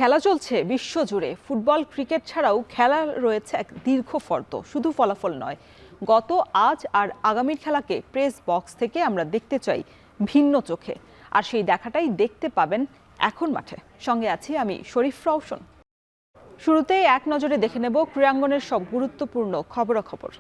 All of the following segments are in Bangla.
খেলা চলছে বিশ্বজুড়ে। ফুটবল ক্রিকেট ছাড়াও খেলা রয়েছে এক দীর্ঘ ফর্দ, শুধু ফলাফল নয়। গত, আজ আর আগামীর খেলাকে প্রেস বক্স থেকে আমরা দেখতে চাই ভিন্ন চোখে, আর সেই দেখাটাই দেখতে পাবেন এখন মাঠে। সঙ্গে আছি আমি শরীফ রওশন। শুরুতেই এক নজরে দেখে নেব ক্রীড়াঙ্গনের সব গুরুত্বপূর্ণ খবরাখবর।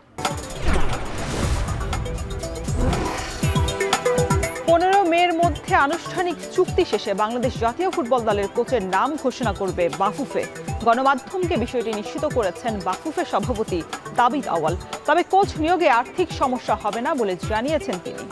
15 মের মধ্যে আনুষ্ঠানিক চুক্তি শেষে বাংলাদেশ জাতীয় ফুটবল দলের কোচের নাম ঘোষণা করবে বাফুফে। গণমাধ্যমকে বিষয়টি নিশ্চিত করেছেন বাফুফে সভাপতি দাবিদ আউয়াল। তবে কোচ নিয়োগে আর্থিক সমস্যা হবে না বলে জানিয়েছেন তিনি।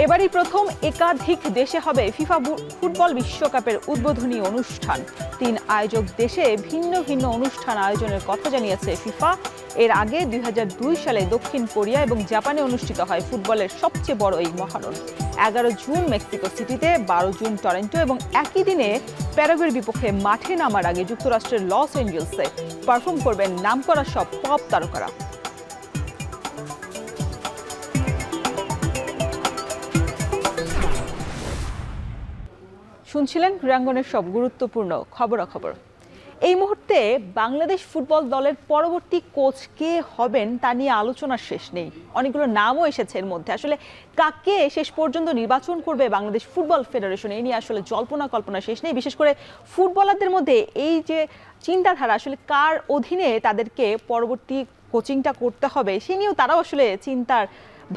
এবারই প্রথম একাধিক দেশে হবে ফিফা ফুটবল বিশ্বকাপের উদ্বোধনী অনুষ্ঠান। 3 আয়োজক দেশে ভিন্ন ভিন্ন অনুষ্ঠান আয়োজনের কথা জানিয়েছে ফিফা। এর আগে 2002 সালে দক্ষিণ কোরিয়া এবং জাপানে অনুষ্ঠিত হয় ফুটবলের সবচেয়ে বড় এই মহারণ। 11 জুন মেক্সিকো সিটিতে, 12 জুন টরন্টো এবং একই দিনে প্যারাগুয়ের বিপক্ষে মাঠে নামার আগে যুক্তরাষ্ট্রের লস এঞ্জেলসে পারফর্ম করবেন নামকরা সব পপ তারকারা। শুনছিলেন ক্রীড়াঙ্গনের সব গুরুত্বপূর্ণ খবরাখবর। এই মুহূর্তে বাংলাদেশ ফুটবল দলের পরবর্তী কোচ কে হবেন তা নিয়ে আলোচনার শেষ নেই। অনেকগুলো নামও এসেছে এর মধ্যে। আসলে কাকে শেষ পর্যন্ত নির্বাচন করবে বাংলাদেশ ফুটবল ফেডারেশন, এই নিয়ে আসলে জল্পনা কল্পনা শেষ নেই। বিশেষ করে ফুটবলারদের মধ্যে এই যে চিন্তাধারা, আসলে কার অধীনে তাদেরকে পরবর্তী কোচিংটা করতে হবে, সে নিয়েও তারাও আসলে চিন্তার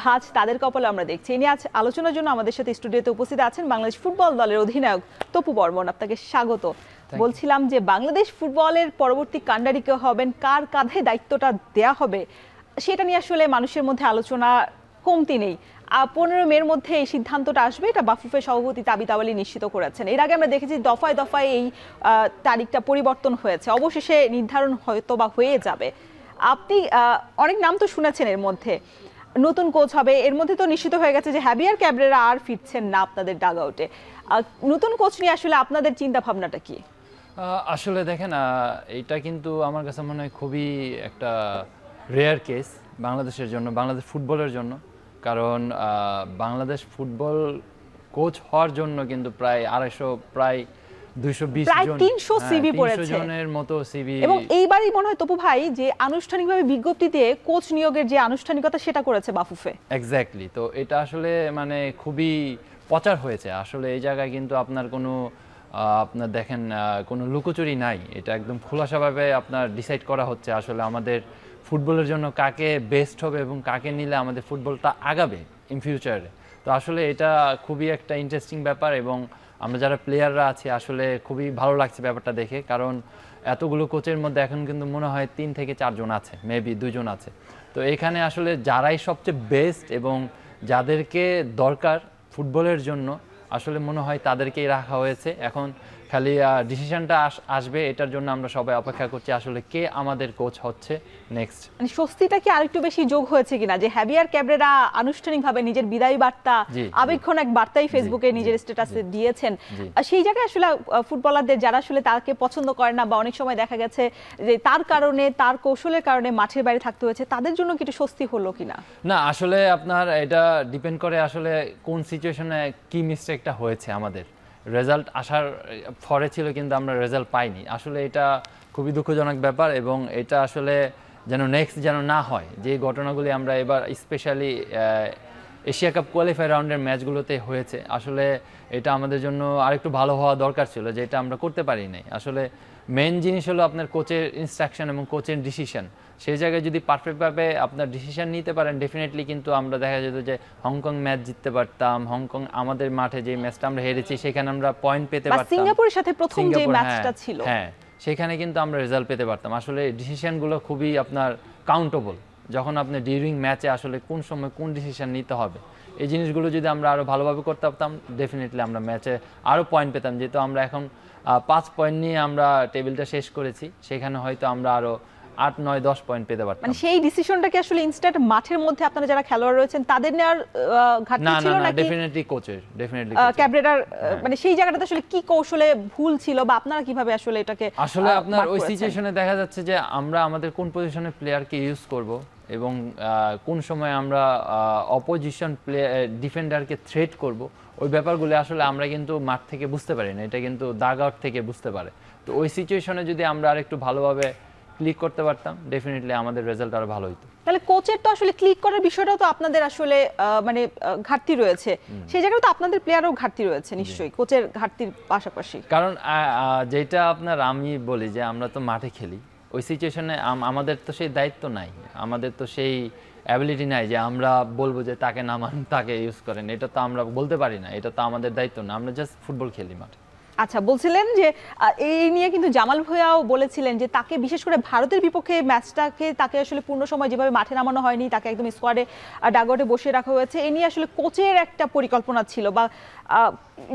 ভাঁজ তাদের কপালে আমরা দেখছি। এ নিয়ে আজ আলোচনার জন্য আমাদের সাথে স্টুডিওতে উপস্থিত আছেন বাংলাদেশ ফুটবল দলের অধিনায়ক তপু বর্মন। আপনাকে স্বাগত। বলছিলাম যে বাংলাদেশ ফুটবলের পরবর্তী কান্ডারি কে হবেন, কার কাঁধে দায়িত্বটা দেয়া হবে, সেটা নিয়ে আসলে মানুষের মধ্যে আলোচনা কমতি নেই। 15 মের মধ্যে এই সিদ্ধান্তটা আসবে, এটা বাফুফে সভাপতি দাবিদ আউয়াল নিশ্চিত করেছেন। এর আগে আমরা দেখেছি দফায় দফায় এই তারিখটা পরিবর্তন হয়েছে, অবশেষে নির্ধারণ হয়তো বা হয়ে যাবে। আপনি অনেক নাম তো শুনেছেন এর মধ্যে। নতুন কোচ হবে, এর মধ্যে তো নিশ্চিত হয়ে গেছে যে হ্যাভিয়ার ক্যাব্রেরা আর ফিরছেন না আপনাদের ডাগ আউটে। নতুন কোচ নিয়ে আসলে আপনাদের চিন্তা ভাবনাটা কি? আসলে দেখেন, এটা কিন্তু আমার কাছে মনে হয় খুবই একটা রেয়ার কেস বাংলাদেশের জন্য, বাংলাদেশ ফুটবলের জন্য। কারণ বাংলাদেশ ফুটবল কোচ হওয়ার জন্য কিন্তু প্রায় 220 জন, 300 সিভি পড়েছে, জনের মতো সিভি। এবং এইবারই মনে হয় তপু ভাই যে আনুষ্ঠানিকভাবে বিজ্ঞপ্তিতে কোচ নিয়োগের যে আনুষ্ঠানিকতা সেটা করেছে বাফুফে। এক্স্যাক্টলি। তো এটা আসলে মানে খুবই প্রচার হয়েছে। আসলে এই জায়গায় কিন্তু আপনার আপনার দেখেন কোনো লুকোচুরি নাই। এটা একদম খোলাসাভাবে আপনার ডিসাইড করা হচ্ছে আসলে আমাদের ফুটবলের জন্য কাকে বেস্ট হবে এবং কাকে নিলে আমাদের ফুটবলটা আগাবে ইন ফিউচারে। তো আসলে এটা খুবই একটা ইন্টারেস্টিং ব্যাপার, এবং আমরা যারা প্লেয়াররা আছি আসলে খুবই ভালো লাগছে ব্যাপারটা দেখে। কারণ এতগুলো কোচের মধ্যে এখন কিন্তু মনে হয় 3 থেকে 4 জন আছে, মেবি 2 জন আছে। তো এখানে আসলে যারাই সবচেয়ে বেস্ট এবং যাদেরকে দরকার ফুটবলের জন্য আসলে মনে হয় তাদেরকেই রাখা হয়েছে। এখন খালি ডিসিশনটা আসবে, এটার জন্য আমরা সবাই অপেক্ষা করছি আসলে কে আমাদের কোচ হচ্ছে নেক্সট। মানে স্বস্তিটা কি আরেকটু বেশি যোগ হয়েছে কিনা যে হ্যাভিয়ার ক্যাব্রেরা আনুষ্ঠানিকভাবে নিজের বিদায়ী বার্তা, আবেগঘন এক বার্তাই ফেসবুকে নিজের স্ট্যাটাসে দিয়েছেন। সেই জায়গায় আসলে ফুটবলারদের যারা আসলে তাকে পছন্দ করে না, বা অনেক সময় দেখা গেছে যে তার কারণে, তার কৌশলের কারণে মাঠের বাইরে থাকতে হয়েছে, তাদের জন্য কি একটু স্বস্তি হলো কিনা? না, আসলে আপনার এটা ডিপেন্ড করে আসলে কোন সিচুয়েশনে কি মিস্টেকটা হয়েছে। আমাদের রেজাল্ট আসার পরে ছিল কিন্তু আমরা রেজাল্ট পাইনি। আসলে এটা খুবই দুঃখজনক ব্যাপার, এবং এটা আসলে যেন নেক্সট যেন না হয়। যে ঘটনাগুলি আমরা এবার স্পেশালি এশিয়া কাপ কোয়ালিফায়ার রাউন্ডের ম্যাচগুলোতে হয়েছে, আসলে এটা আমাদের জন্য আরেকটু ভালো হওয়া দরকার ছিল, যেটা আমরা করতে পারি নাই। আসলে মেন জিনিস হলো আপনার কোচের ইনস্ট্রাকশন এবং কোচের ডিসিশন। সেই জায়গায় যদি পারফেক্টভাবে আপনার ডিসিশন নিতে পারেন, ডেফিনেটলি কিন্তু আমরা দেখা যেত যে হংকং ম্যাচ জিততে পারতাম। হংকং আমাদের মাঠে যে ম্যাচটা আমরা হেরেছি সেখানে আমরা পয়েন্ট পেতে পারতাম। সিঙ্গাপুরের সাথে প্রথম যে ম্যাচটা ছিল, হ্যাঁ, সেখানে কিন্তু আমরা রেজাল্ট পেতে পারতাম। আসলে ডিসিশনগুলো খুবই আপনার কাউন্টেবল। যখন আপনি ডিউরিং ম্যাচে আসলে কোন সময় কোন ডিসিশন নিতে হবে, এই জিনিসগুলো যদি আমরা আরও ভালোভাবে করতে পারতাম, ডেফিনেটলি আমরা ম্যাচে আরও পয়েন্ট পেতাম। যেহেতু আমরা এখন 5 পয়েন্ট নিয়ে আমরা টেবিলটা শেষ করেছি, সেখানে হয়তো আমরা আরও 8, 9, 10 পয়েন্ট পেতে পারতাম। মানে সেই ডিসিশনটা কি আসলে ইনস্ট্যান্ট মাঠের মধ্যে আপনারা যারা খেলোয়াড় রয়েছেন তাদের নেওয়ার ঘাটতি ছিল নাকি? না, ডেফিনেটলি কোচের, ক্যাব্রেরার মানে সেই জায়গাটাতে আসলে কি কৌশলে ভুল ছিল, বা আপনারা কিভাবে আসলে এটাকে আসলে আপনার ওই সিচুয়েশনে দেখা যাচ্ছে যে আমরা আমাদের কোন পজিশনে প্লেয়ারকে ইউজ করব, এবং কোন সময় আমরা অপোজিশন ডিফেন্ডারকে থ্রেট করব, ওই ব্যাপারগুলো আসলে আমরা কিন্তু মাঠ থেকে বুঝতে পারি না, এটা কিন্তু দাগ আউট থেকে বুঝতে পারে। তো ওই সিচুয়েশনে যদি আমরা আরেকটু ভালোভাবে ক্লিক করতে পারতাম, ডেফিনেটলি আমাদের রেজাল্ট আরো ভালো হতো। তাহলে কোচের তো আসলে ক্লিক করার বিষয়টাও তো আপনাদের আসলে মানে ঘাটতি রয়েছে, সেই জায়গায় তো আপনাদের প্লেয়ারও ঘাটতি রয়েছে নিশ্চয়ই, কোচের ঘাটতির পাশাপাশি। কারণ যেটা আপনার আমি বলি যে আমরা তো মাঠে খেলি, ওই সিচুয়েশনে আমাদের তো সেই দায়িত্ব নাই, আমাদের তো সেই অ্যাবিলিটি নাই যে আমরা বলবো যে তাকে নামান, তাকে ইউজ করেন, এটা তো আমরা বলতে পারি না, এটা তো আমাদের দায়িত্ব না, আমরা জাস্ট ফুটবল খেলি মাঠে। আচ্ছা, বলছিলেন যে এই নিয়ে কিন্তু জামাল ভুঁইয়াও বলেছিলেন যে তাকে বিশেষ করে ভারতের বিপক্ষে ম্যাচটাকে তাকে আসলে পূর্ণ সময় যেভাবে মাঠে নামানো হয়নি, তাকে একদম স্কোয়াডে ডাগআউটে বসিয়ে রাখা হয়েছে, এই নিয়ে আসলে কোচের একটা পরিকল্পনা ছিল বা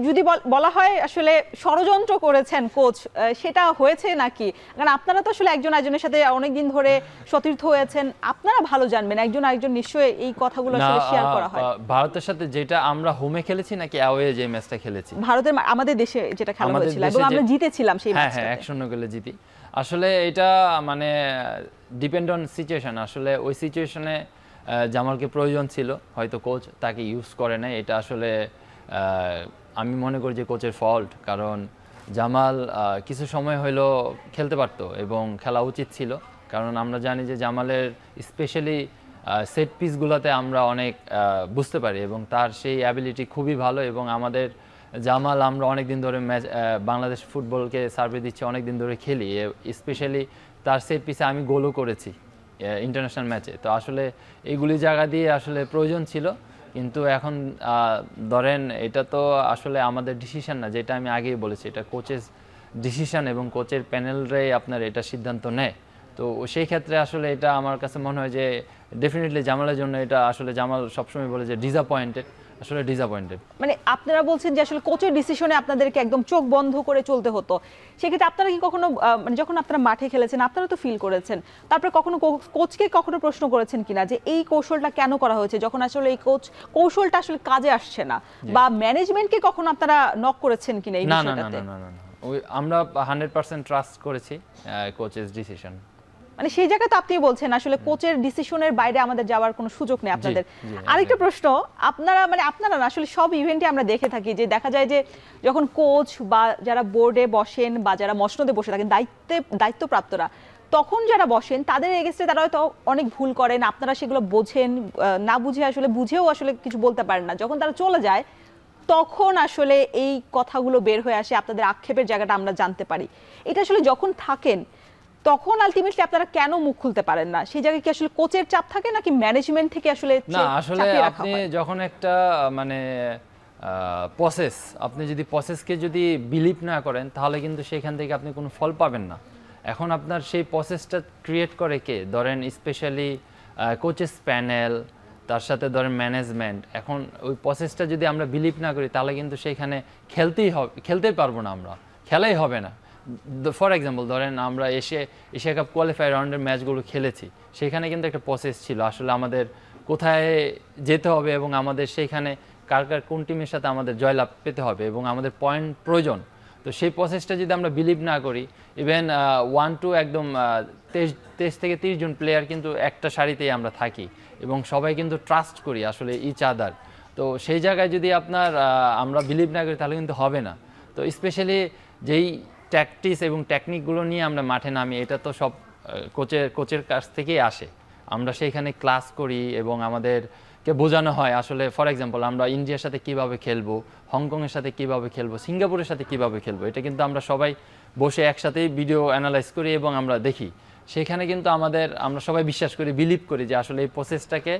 যদি বলা হয় আসলে ষড়যন্ত্র করেছেন কোচ, সেটা হয়েছে নাকি? কারণ আপনারা তো আসলে একজন একজনের সাথে অনেকদিন ধরে সতীর্থ হয়েছেন, আপনারা ভালো জানবেন, একজন আরেকজন নিশ্চয়ই এই কথাগুলো আসলে শেয়ার করা হয়। ভারতের সাথে যেটা আমরা হোমে খেলেছি নাকি অ্যাওয়ে যে ম্যাচটা খেলেছি? ভারতের আমাদের দেশে যেটা খেলা হয়েছিল এবং আমরা জিতেছিলাম সেই ম্যাচটাতে। হ্যাঁ, 1-0 গোলে জিতি। আসলে এটা মানে ডিপেন্ড অন সিচুয়েশন, আসলে ওই সিচুয়েশনে জামালকে প্রয়োজন ছিল, হয়তো কোচ তাকে ইউজ করে নাই, এটা আসলে আমি মনে করি যে কোচের ফল্ট। কারণ জামাল কিছু সময় হইলো খেলতে পারতো এবং খেলা উচিত ছিল, কারণ আমরা জানি যে জামালের স্পেশালি সেট পিসগুলোতে আমরা অনেক বুঝতে পারি এবং তার সেই অ্যাবিলিটি খুবই ভালো। এবং আমাদের জামাল আমরা অনেক দিন ধরে ম্যাচ বাংলাদেশ ফুটবলকে সার্ভে দিচ্ছি, অনেক দিন ধরে খেলি, স্পেশালি তার সেট পিসে আমি গোলও করেছি ইন্টারন্যাশনাল ম্যাচে। তো আসলে এইগুলি জায়গা দিয়ে আসলে প্রয়োজন ছিল, কিন্তু এখন ধরেন এটা তো আসলে আমাদের ডিসিশন না, যেটা আমি আগেই বলেছি, এটা কোচের ডিসিশন এবং কোচের প্যানেলরাই আপনার এটা সিদ্ধান্ত নেয়। তো সেই ক্ষেত্রে আসলে এটা আমার কাছে মনে হয় যে ডেফিনেটলি জামালের জন্য এটা আসলে জামাল সবসময় বলে যে ডিসঅ্যাপয়েন্টেড, আসলে ডিসঅ্যাপয়েন্টেড। মানে আপনারা বলছেন যে আসলে কোচের ডিসিশনে আপনাদেরকে একদম চোখ বন্ধ করে চলতে হতো, সেক্ষেত্রে আপনারা কি কখনো মানে যখন আপনারা মাঠে খেলেছেন আপনারা তো ফিল করেছেন, তারপরে কখনো কোচকে কখনো প্রশ্ন করেছেন কিনা যে এই কৌশলটা কেন করা হয়েছে, যখন আসলে এই কৌশলটা আসলে কাজে আসছে না, বা ম্যানেজমেন্টকে কখনো আপনারা নক করেছেন কিনা এই বিষয়টাতে? না, আমরা 100% ট্রাস্ট করেছি কোচের ডিসিশন। মানে সেই জায়গায় তো আপনি বলছেন আসলে কোচের ডিসিশনের বাইরে আমাদের যাওয়ার কোনো সুযোগ নেই আপনাদের। আরেকটা প্রশ্ন, আপনারা না আসলে সব ইভেন্টে আমরা দেখে থাকি যে দেখা যায় যে যখন কোচ বা যারা বোর্ডে বসেন বা যারা মসনদে বসে থাকেন দায়িত্বপ্রাপ্তরা, তখন যারা বসেন তাদের এগেইনস্টে তারা হয়তো অনেক ভুল করেন, আপনারা সেগুলো বোঝেন, না বুঝে আসলে বুঝেও আসলে কিছু বলতে পারেন না, যখন তারা চলে যায় তখন আসলে এই কথাগুলো বের হয়ে আসে, আপনাদের আক্ষেপের জায়গাটা আমরা জানতে পারি। এটা আসলে যখন থাকেন তখন আলটিমেটলি আপনারা কেন মুখ খুলতে পারেন না? সেই জায়গায় কি আসলে কোচের চাপ থাকে নাকি ম্যানেজমেন্ট থেকে আসলে না? আসলে আপনি যখন একটা মানে প্রসেস, আপনি যদি প্রসেসকে যদি বিলিভ না করেন তাহলে কিন্তু সেখান থেকে আপনি কোনো ফল পাবেন না। এখন আপনার সেই প্রসেসটা ক্রিয়েট করে কে? ধরেন স্পেশালি কোচেস প্যানেল, তার সাথে ধরেন ম্যানেজমেন্ট। এখন ওই প্রসেসটা যদি আমরা বিলিভ না করি তাহলে কিন্তু সেখানে খেলতেই পারবো না, আমরা খেলাই হবে না। ফর এক্সাম্পল ধরেন আমরা এশিয়া কাপ কোয়ালিফায়ার রাউন্ডের ম্যাচগুলো খেলেছি, সেখানে কিন্তু একটা প্রসেস ছিল আসলে আমাদের কোথায় যেতে হবে এবং আমাদের সেইখানে কার কোন টিমের সাথে আমাদের জয়লাভ পেতে হবে এবং আমাদের পয়েন্ট প্রয়োজন। তো সেই প্রসেসটা যদি আমরা বিলিভ না করি, ইভেন 1-2 একদম 23 থেকে 30 জন প্লেয়ার কিন্তু একটা সারিতেই আমরা থাকি এবং সবাই কিন্তু ট্রাস্ট করি আসলে ইচ আদার। তো সেই জায়গায় যদি আমরা বিলিভ না করি তাহলে কিন্তু হবে না। তো স্পেশালি যেই ট্যাকটিস এবং টেকনিকগুলো নিয়ে আমরা মাঠে নামি, এটা তো সব কোচের কাছ থেকেই আসে। আমরা সেইখানে ক্লাস করি এবং আমাদেরকে বোঝানো হয় আসলে ফর এক্সাম্পল আমরা ইন্ডিয়ার সাথে কিভাবে খেলবো, হংকংয়ের সাথে কিভাবে খেলবো, সিঙ্গাপুরের সাথে কিভাবে খেলবো, এটা কিন্তু আমরা সবাই বসে একসাথেই ভিডিও অ্যানালাইজ করি এবং আমরা দেখি। সেখানে কিন্তু আমরা সবাই বিশ্বাস করি, বিলিভ করি যে আসলে এই প্রসেসটাকে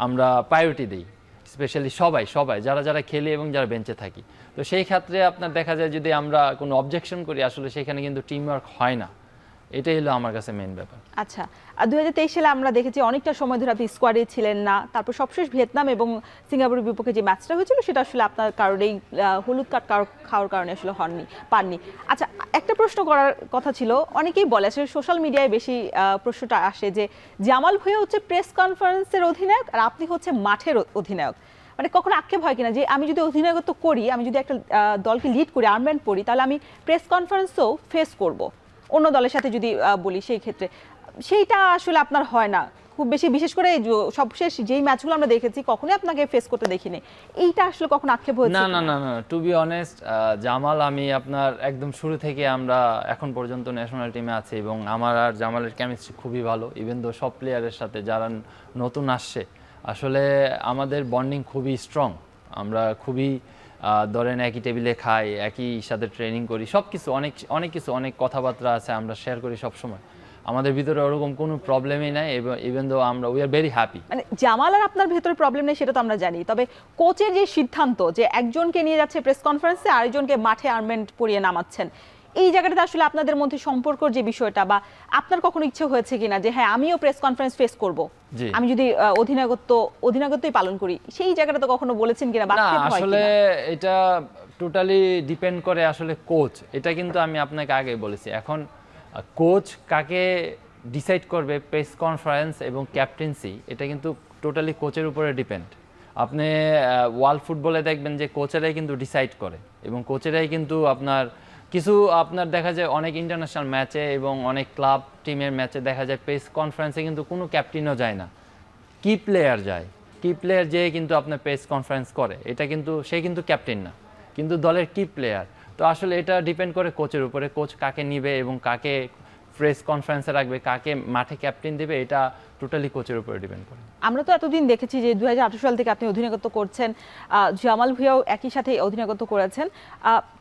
আমরা প্রায়োরিটি দিই, স্পেশালি সবাই যারা খেলি এবং যারা বেঞ্চে থাকি। তো সেই ক্ষেত্রে আপনার দেখা যায় যদি আমরা কোনো অবজেকশন করি আসলে সেখানে কিন্তু টিম ওয়ার্ক হয় না, এটাই হলো আমার কাছে মেইন ব্যাপার। আচ্ছা, 2023 সালে আমরা দেখেছি অনেকটা সময় ধরে আপনি স্কোয়াডে ছিলেন না, তারপর সবশেষ ভিয়েতনাম এবং সিঙ্গাপুরের বিপক্ষে যে ম্যাচটা হয়েছিল সেটা আসলে আপনার কারণেই হলুদ কার্ড খাওয়ার কারণে আসলে পাননি। আচ্ছা, একটা প্রশ্ন করার কথা ছিল, অনেকেই বলে আসলে সোশ্যাল মিডিয়ায় বেশি প্রশ্নটা আসে যে জামাল ভুঁইয়া হচ্ছে প্রেস কনফারেন্সের অধিনায়ক আর আপনি হচ্ছে মাঠের অধিনায়ক। মানে কখনো আক্ষেপ হয় কিনা যে আমি যদি অধিনায়কত্ব করি, আমি যদি একটা দলকে লিড করি, আর্মব্যান্ড পড়ি, তাহলে আমি প্রেস কনফারেন্সও ফেস করব অন্য দলের সাথে যদি বলি, সেই ক্ষেত্রে সেইটা আসলে আপনার হয় না? খুব বেশি, বিশেষ করে সবশেষ যেই ম্যাচগুলো আমরা দেখেছি কখনোই আপনাকে ফেস করতে দেখিনি, এইটা আসলে কখন আক্ষেপ হয়েছে? না না না না, টু বি অনেস্ট, জামাল আমি আপনার একদম শুরু থেকে আমরা এখন পর্যন্ত ন্যাশনাল টিমে আছি এবং আমার আর জামালের কেমিস্ট্রি খুবই ভালো। ইভেন দো সব প্লেয়ারের সাথে যারা নতুন আসছে আসলে আমাদের বন্ডিং খুবই স্ট্রং। আমরা খুবই ধরেন একই টেবিলে খাই, একই সাথে ট্রেনিং করি, সব কিছু অনেক কথাবার্তা আছে আমরা শেয়ার করি সব সময়। আমাদের ভিতরে ওরকম কোনো প্রবলেমই নাই, ইভেন দো আমরা উই আর ভেরি হ্যাপি। মানে জামাল আর আপনার ভেতরে প্রবলেম নেই সেটা তো আমরা জানি, তবে কোচের যে সিদ্ধান্ত যে একজনকে নিয়ে যাচ্ছে প্রেস কনফারেন্সে, আরেকজনকে মাঠে আর্মব্যান্ড পরিয়ে নামাচ্ছেন, এই জায়গাটাতে আসলে আপনাদের মধ্যে সম্পর্কর যে বিষয়টা, বা আপনার কখনো ইচ্ছে হয়েছে কিনা যে হ্যাঁ আমিও প্রেস কনফারেন্স ফেস করব, আমি যদি অধিনায়কত্বই পালন করি, সেই জায়গাটা তো কখনো বলেছেন কিনা? না আসলে এটা টোটালি ডিপেন্ড করে আসলে কোচ। এটা কিন্তু আমি আপনাকে আগেই বলেছি, এখন কোচ কাকে ডিসাইড করবে প্রেস কনফারেন্স এবং ক্যাপ্টেন্সি, এটা কিন্তু টোটালি কোচের উপরে ডিপেন্ড। আপনি ওয়ার্ল্ড ফুটবলে দেখবেন যে কোচেরাই কিন্তু ডিসাইড করে এবং কোচেরাই কিন্তু আপনার দেখা যায় অনেক ইন্টারন্যাশনাল ম্যাচে এবং অনেক ক্লাব টিমের ম্যাচে দেখা যায় প্রেস কনফারেন্সে কিন্তু কোনো ক্যাপ্টেনও যায় না, কি প্লেয়ার যায়, কি প্লেয়ার যেয়ে কিন্তু আপনার প্রেস কনফারেন্স করে, এটা কিন্তু সে কিন্তু ক্যাপ্টেন না, কিন্তু দলের কি প্লেয়ার। তো আসলে এটা ডিপেন্ড করে কোচের উপরে, কোচ কাকে নিবে এবং কাকে প্রেস কনফারেন্সে রাখবে, কাকে মাঠে ক্যাপ্টেন দেবে, এটা টোটালি কোচের উপরে ডিপেন্ড করে। আমরা তো এতদিন দেখেছি যে 2018 সাল থেকে আপনি অধিনায়কত্ব করছেন, জামাল ভুঁইয়াও একই সাথে অধিনায়কত্ব করেছেন,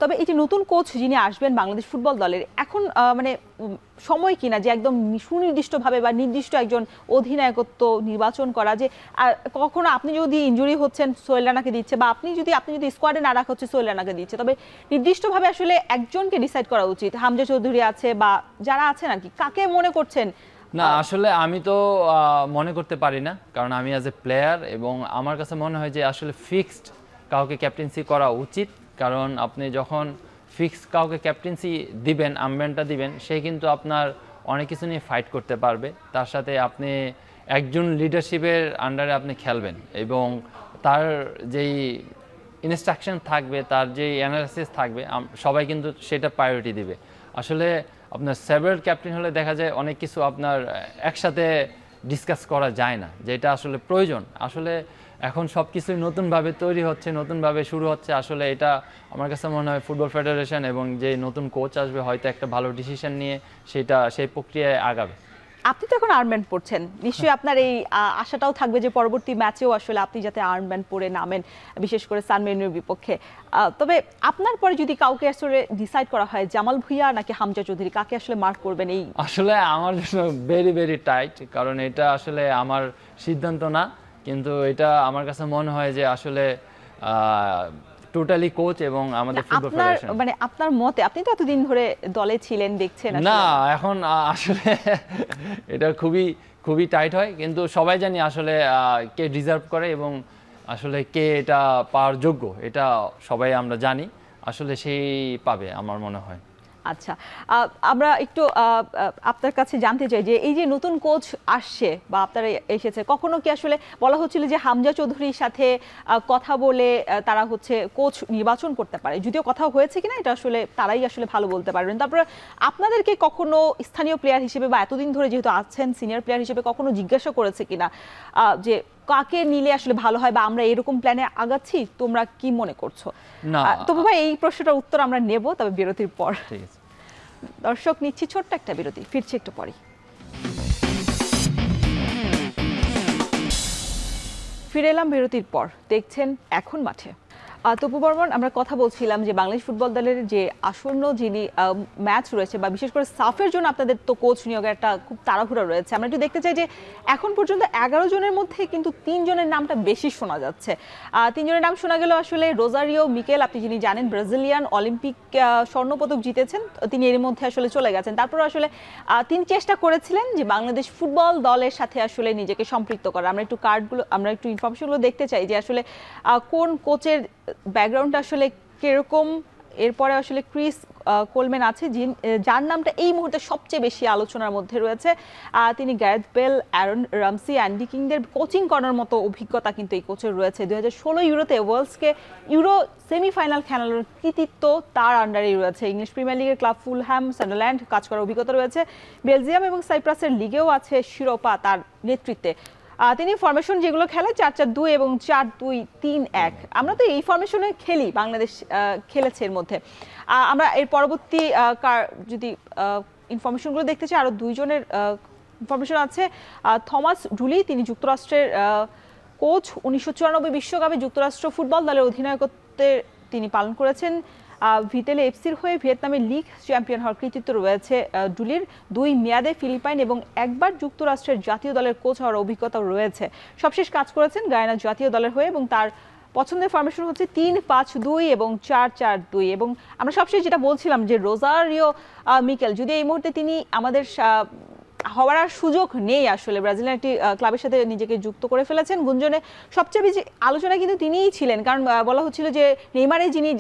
তবে এই যে নতুন কোচ যিনি আসবেন বাংলাদেশ ফুটবল দলের, এখন মানে সময় কিনা যে একদম সুনির্দিষ্টভাবে বা নির্দিষ্ট একজন অধিনায়কত্ব নির্বাচন করা, যে কখনো আপনি যদি ইনজুরি হচ্ছেন সোহেল রানাকে দিচ্ছে, বা আপনি যদি স্কোয়াডে না রাখা হচ্ছে সোহেল রানাকে দিচ্ছে, তবে নির্দিষ্টভাবে আসলে একজনকে ডিসাইড করা উচিত। হামজা চৌধুরী আছে বা যারা আছেন আর কি, কাকে মনে করছেন? না আসলে আমি তো মনে করতে পারি না, কারণ আমি অ্যাজ এ প্লেয়ার এবং আমার কাছে মনে হয় যে আসলে ফিক্সড কাউকে ক্যাপ্টেন্সি করা উচিত, কারণ আপনি যখন ফিক্সড কাউকে ক্যাপ্টেন্সি দিবেন, আর্মব্যান্ডটা দিবেন, সে কিন্তু আপনার অনেক কিছু নিয়ে ফাইট করতে পারবে, তার সাথে আপনি একজন লিডারশিপের আন্ডারে আপনি খেলবেন এবং তার যেই ইনস্ট্রাকশন থাকবে, তার যেই অ্যানালাইসিস থাকবে, সবাই কিন্তু সেটা প্রায়োরিটি দিবে। আসলে আপনার সেভারাল ক্যাপ্টেন হলে দেখা যায় অনেক কিছু আপনার একসাথে ডিসকাস করা যায় না, যেটা আসলে প্রয়োজন। আসলে এখন সব কিছুই নতুনভাবে তৈরি হচ্ছে, নতুনভাবে শুরু হচ্ছে। আসলে এটা আমার কাছে মনে হয় ফুটবল ফেডারেশন এবং যে নতুন কোচ আসবে হয়তো একটা ভালো ডিসিশন নিয়ে সেই প্রক্রিয়ায় আগাবে। আপনি তো এখন আর্মব্যান্ড পরছেন, নিশ্চয়ই আপনার এই আশাটাও থাকবে যে পরবর্তী ম্যাচেও আসলে আপনি যাতে আর্মব্যান্ড পরে নামেন, বিশেষ করে সান মেরিনোর বিপক্ষে। তবে আপনার পরে যদি কাউকে আসলে ডিসাইড করা হয় জামাল ভুঁইয়া নাকি হামজা চৌধুরী, কাকে আসলে মার্ক করবেন? এই আসলে আমার জন্য ভেরি ভেরি টাইট, কারণ এটা আসলে আমার সিদ্ধান্ত না, কিন্তু এটা আমার কাছে মনে হয় যে আসলে টোটালি কোচ এবং আমাদের ফুটবল ফেডারেশন। মানে আপনার মতে, আপনি তো এতদিন ধরে দলে ছিলেন, দেখছেন না এখন আসলে এটা খুবই টাইট হয়, কিন্তু সবাই জানি আসলে কে ডিজার্ভ করে এবং আসলে কে এটা পাওয়ার যোগ্য, এটা সবাই আমরা জানি, আসলে সেই পাবে আমার মনে হয়। আচ্ছা, আমরা একটু আপনার কাছে জানতে চাই যে এই যে নতুন কোচ আসছে বা আপনারা এসেছে, কখনো কি আসলে বলা হচ্ছিল যে হামজা চৌধুরীর সাথে কথা বলে তারা কোচ নির্বাচন করতে পারে? যদিও কথা হয়েছে কিনা এটা আসলে তারাই আসলে ভালো বলতে পারবেন। তারপরে আপনাদেরকে কখনো স্থানীয় প্লেয়ার হিসেবে বা এতদিন ধরে যেহেতু আছেন সিনিয়র প্লেয়ার হিসেবে কখনো জিজ্ঞাসা করেছে কিনা যে কাকে নিলে আসলে ভালো হয়, বা আমরা এরকম প্ল্যানে আগাচ্ছি, তোমরা কি মনে করছো? না তবু ভাই এই প্রশ্নটার উত্তর আমরা নেব, তবে বিরতির পর। ঠিক আছে দর্শক, নিচ্ছি ছোট্ট একটা বিরতি, ফিরছি একটু পরেই। ফিরে এলাম বিরতির পর, দেখছেন এখন মাঠে। তপু বর্মন, আমরা কথা বলছিলাম যে বাংলাদেশ ফুটবল দলের যে আসন্ন যিনি ম্যাচ রয়েছে, বা বিশেষ করে সাফের জন্য আপনাদের তো কোচ নিয়োগের একটা খুব তাড়াহুড়া রয়েছে। আমরা একটু দেখতে চাই যে এখন পর্যন্ত 11 জনের মধ্যে কিন্তু 3 জনের নামটা বেশি শোনা যাচ্ছে। 3 জনের নাম শোনা গেল আসলে রোজারিও মিকেল, আপনি যিনি জানেন ব্রাজিলিয়ান অলিম্পিক স্বর্ণপদক জিতেছেন, তিনি এর মধ্যে আসলে চলে গেছেন। তারপর আসলে তিনি চেষ্টা করেছিলেন যে বাংলাদেশ ফুটবল দলের সাথে আসলে নিজেকে সম্পৃক্ত করা। আমরা একটু ইনফরমেশনগুলো দেখতে চাই যে আসলে কোন কোচের ব্যাকগ্রাউন্ডটা আসলে কিরকম, এরপরে আসলে ক্রিস কোলম্যান আছে যার নামটা এই মুহূর্তে সবচেয়ে বেশি আলোচনার মধ্যে রয়েছে। তিনি Gareth Bale, Aaron রামসি, Andy কিংদের coaching করার মতো অভিজ্ঞতা কিন্তু এই কোচের রয়েছে। 2016 ইউরোতে ওয়েলসকে ইউরো সেমিফাইনাল খেলানোর কৃতিত্ব তার আন্ডারেই রয়েছে। ইংলিশ প্রিমিয়ার লিগের ক্লাব ফুলহ্যাম, সান্ডারল্যান্ড কাজ করার অভিজ্ঞতা রয়েছে। বেলজিয়াম এবং সাইপ্রাসের লিগেও আছে শিরোপা তার নেতৃত্বে। তিনি ফরমেশন যেগুলো খেলে 4-4-2 এবং 4-2-3-1, আমরা তো এই ফরমেশনে খেলি, বাংলাদেশ খেলেছে এর মধ্যে। আমরা এর পরবর্তী যদি ইনফরমেশনগুলো দেখতে চাই, আরও দুইজনের ইনফরমেশন আছে। থমাস ডুলি, তিনি যুক্তরাষ্ট্রের কোচ। 1994 বিশ্বকাপে যুক্তরাষ্ট্র ফুটবল দলের অধিনায়কত্বের তিনি পালন করেছেন। ভিতেলে এফসির হয়ে ভিয়েতনামের লিগ চ্যাম্পিয়ন হওয়ার কৃতিত্ব রয়েছে ডুলির। 2 মেয়াদে ফিলিপাইন এবং একবার যুক্তরাষ্ট্রের জাতীয় দলের কোচ হওয়ার অভিজ্ঞতাও রয়েছে। সবশেষ কাজ করেছেন গায়ানা জাতীয় দলের হয়ে এবং তার পছন্দের ফরমেশন হচ্ছে 3-5-2 এবং 4-4-2। এবং আমরা সবশেষ যেটা বলছিলাম যে রোজারিও মিকেল, যদি এই মুহূর্তে তিনি আমাদের হওয়ার আর সুযোগ নেই, আসলে ব্রাজিলের একটি ক্লাবের সাথে নিজেকে যুক্ত করে ফেলেছেন। গুঞ্জনে সবচেয়ে বেশি আলোচনা কিন্তু তিনিই ছিলেন, কারণ বলা হচ্ছিল যে নেইমারে যিনি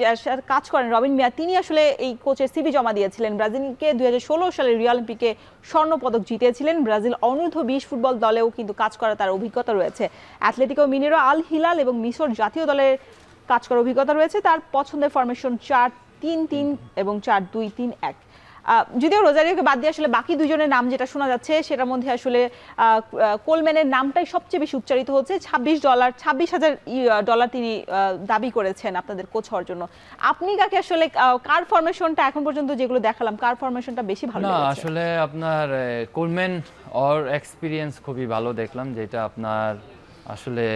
কাজ করেন রবিন মিয়া, তিনি আসলে এই কোচের সিভি জমা দিয়েছিলেন। ব্রাজিলকে 2016 সালে রিও অলিম্পিকে স্বর্ণপদক জিতিয়েছিলেন। ব্রাজিল অনূর্ধ্ব 20 ফুটবল দলেও কিন্তু কাজ করার তার অভিজ্ঞতা রয়েছে। অ্যাথলেটিকো মিনেরো, আল হিলাল এবং মিশর জাতীয় দলের কাজ করার অভিজ্ঞতা রয়েছে। তার পছন্দের ফরমেশন 4-3-3 এবং 4-2-3-1। যদিও রোজারিওকে বাদ দিয়ে আসলে বাকি দুজনের নাম যেটা শোনা যাচ্ছে সেটার মধ্যে আসলে কোলম্যানের নামটাই সবচেয়ে বেশি উচ্চারিত হচ্ছে। $26,000 তিনি দাবি করেছেন আপনাদের কোচ হওয়ার জন্য। আপনি কাকে আসলে কার ফরমেশনটা এখন পর্যন্ত যেগুলো দেখালাম, কার ফরমেশনটা বেশি ভালো লেগেছে? না, আসলে আপনার কোলম্যান ওর এক্সপিরিয়েন্স খুবই ভালো দেখলাম, যেটা আপনার আসলে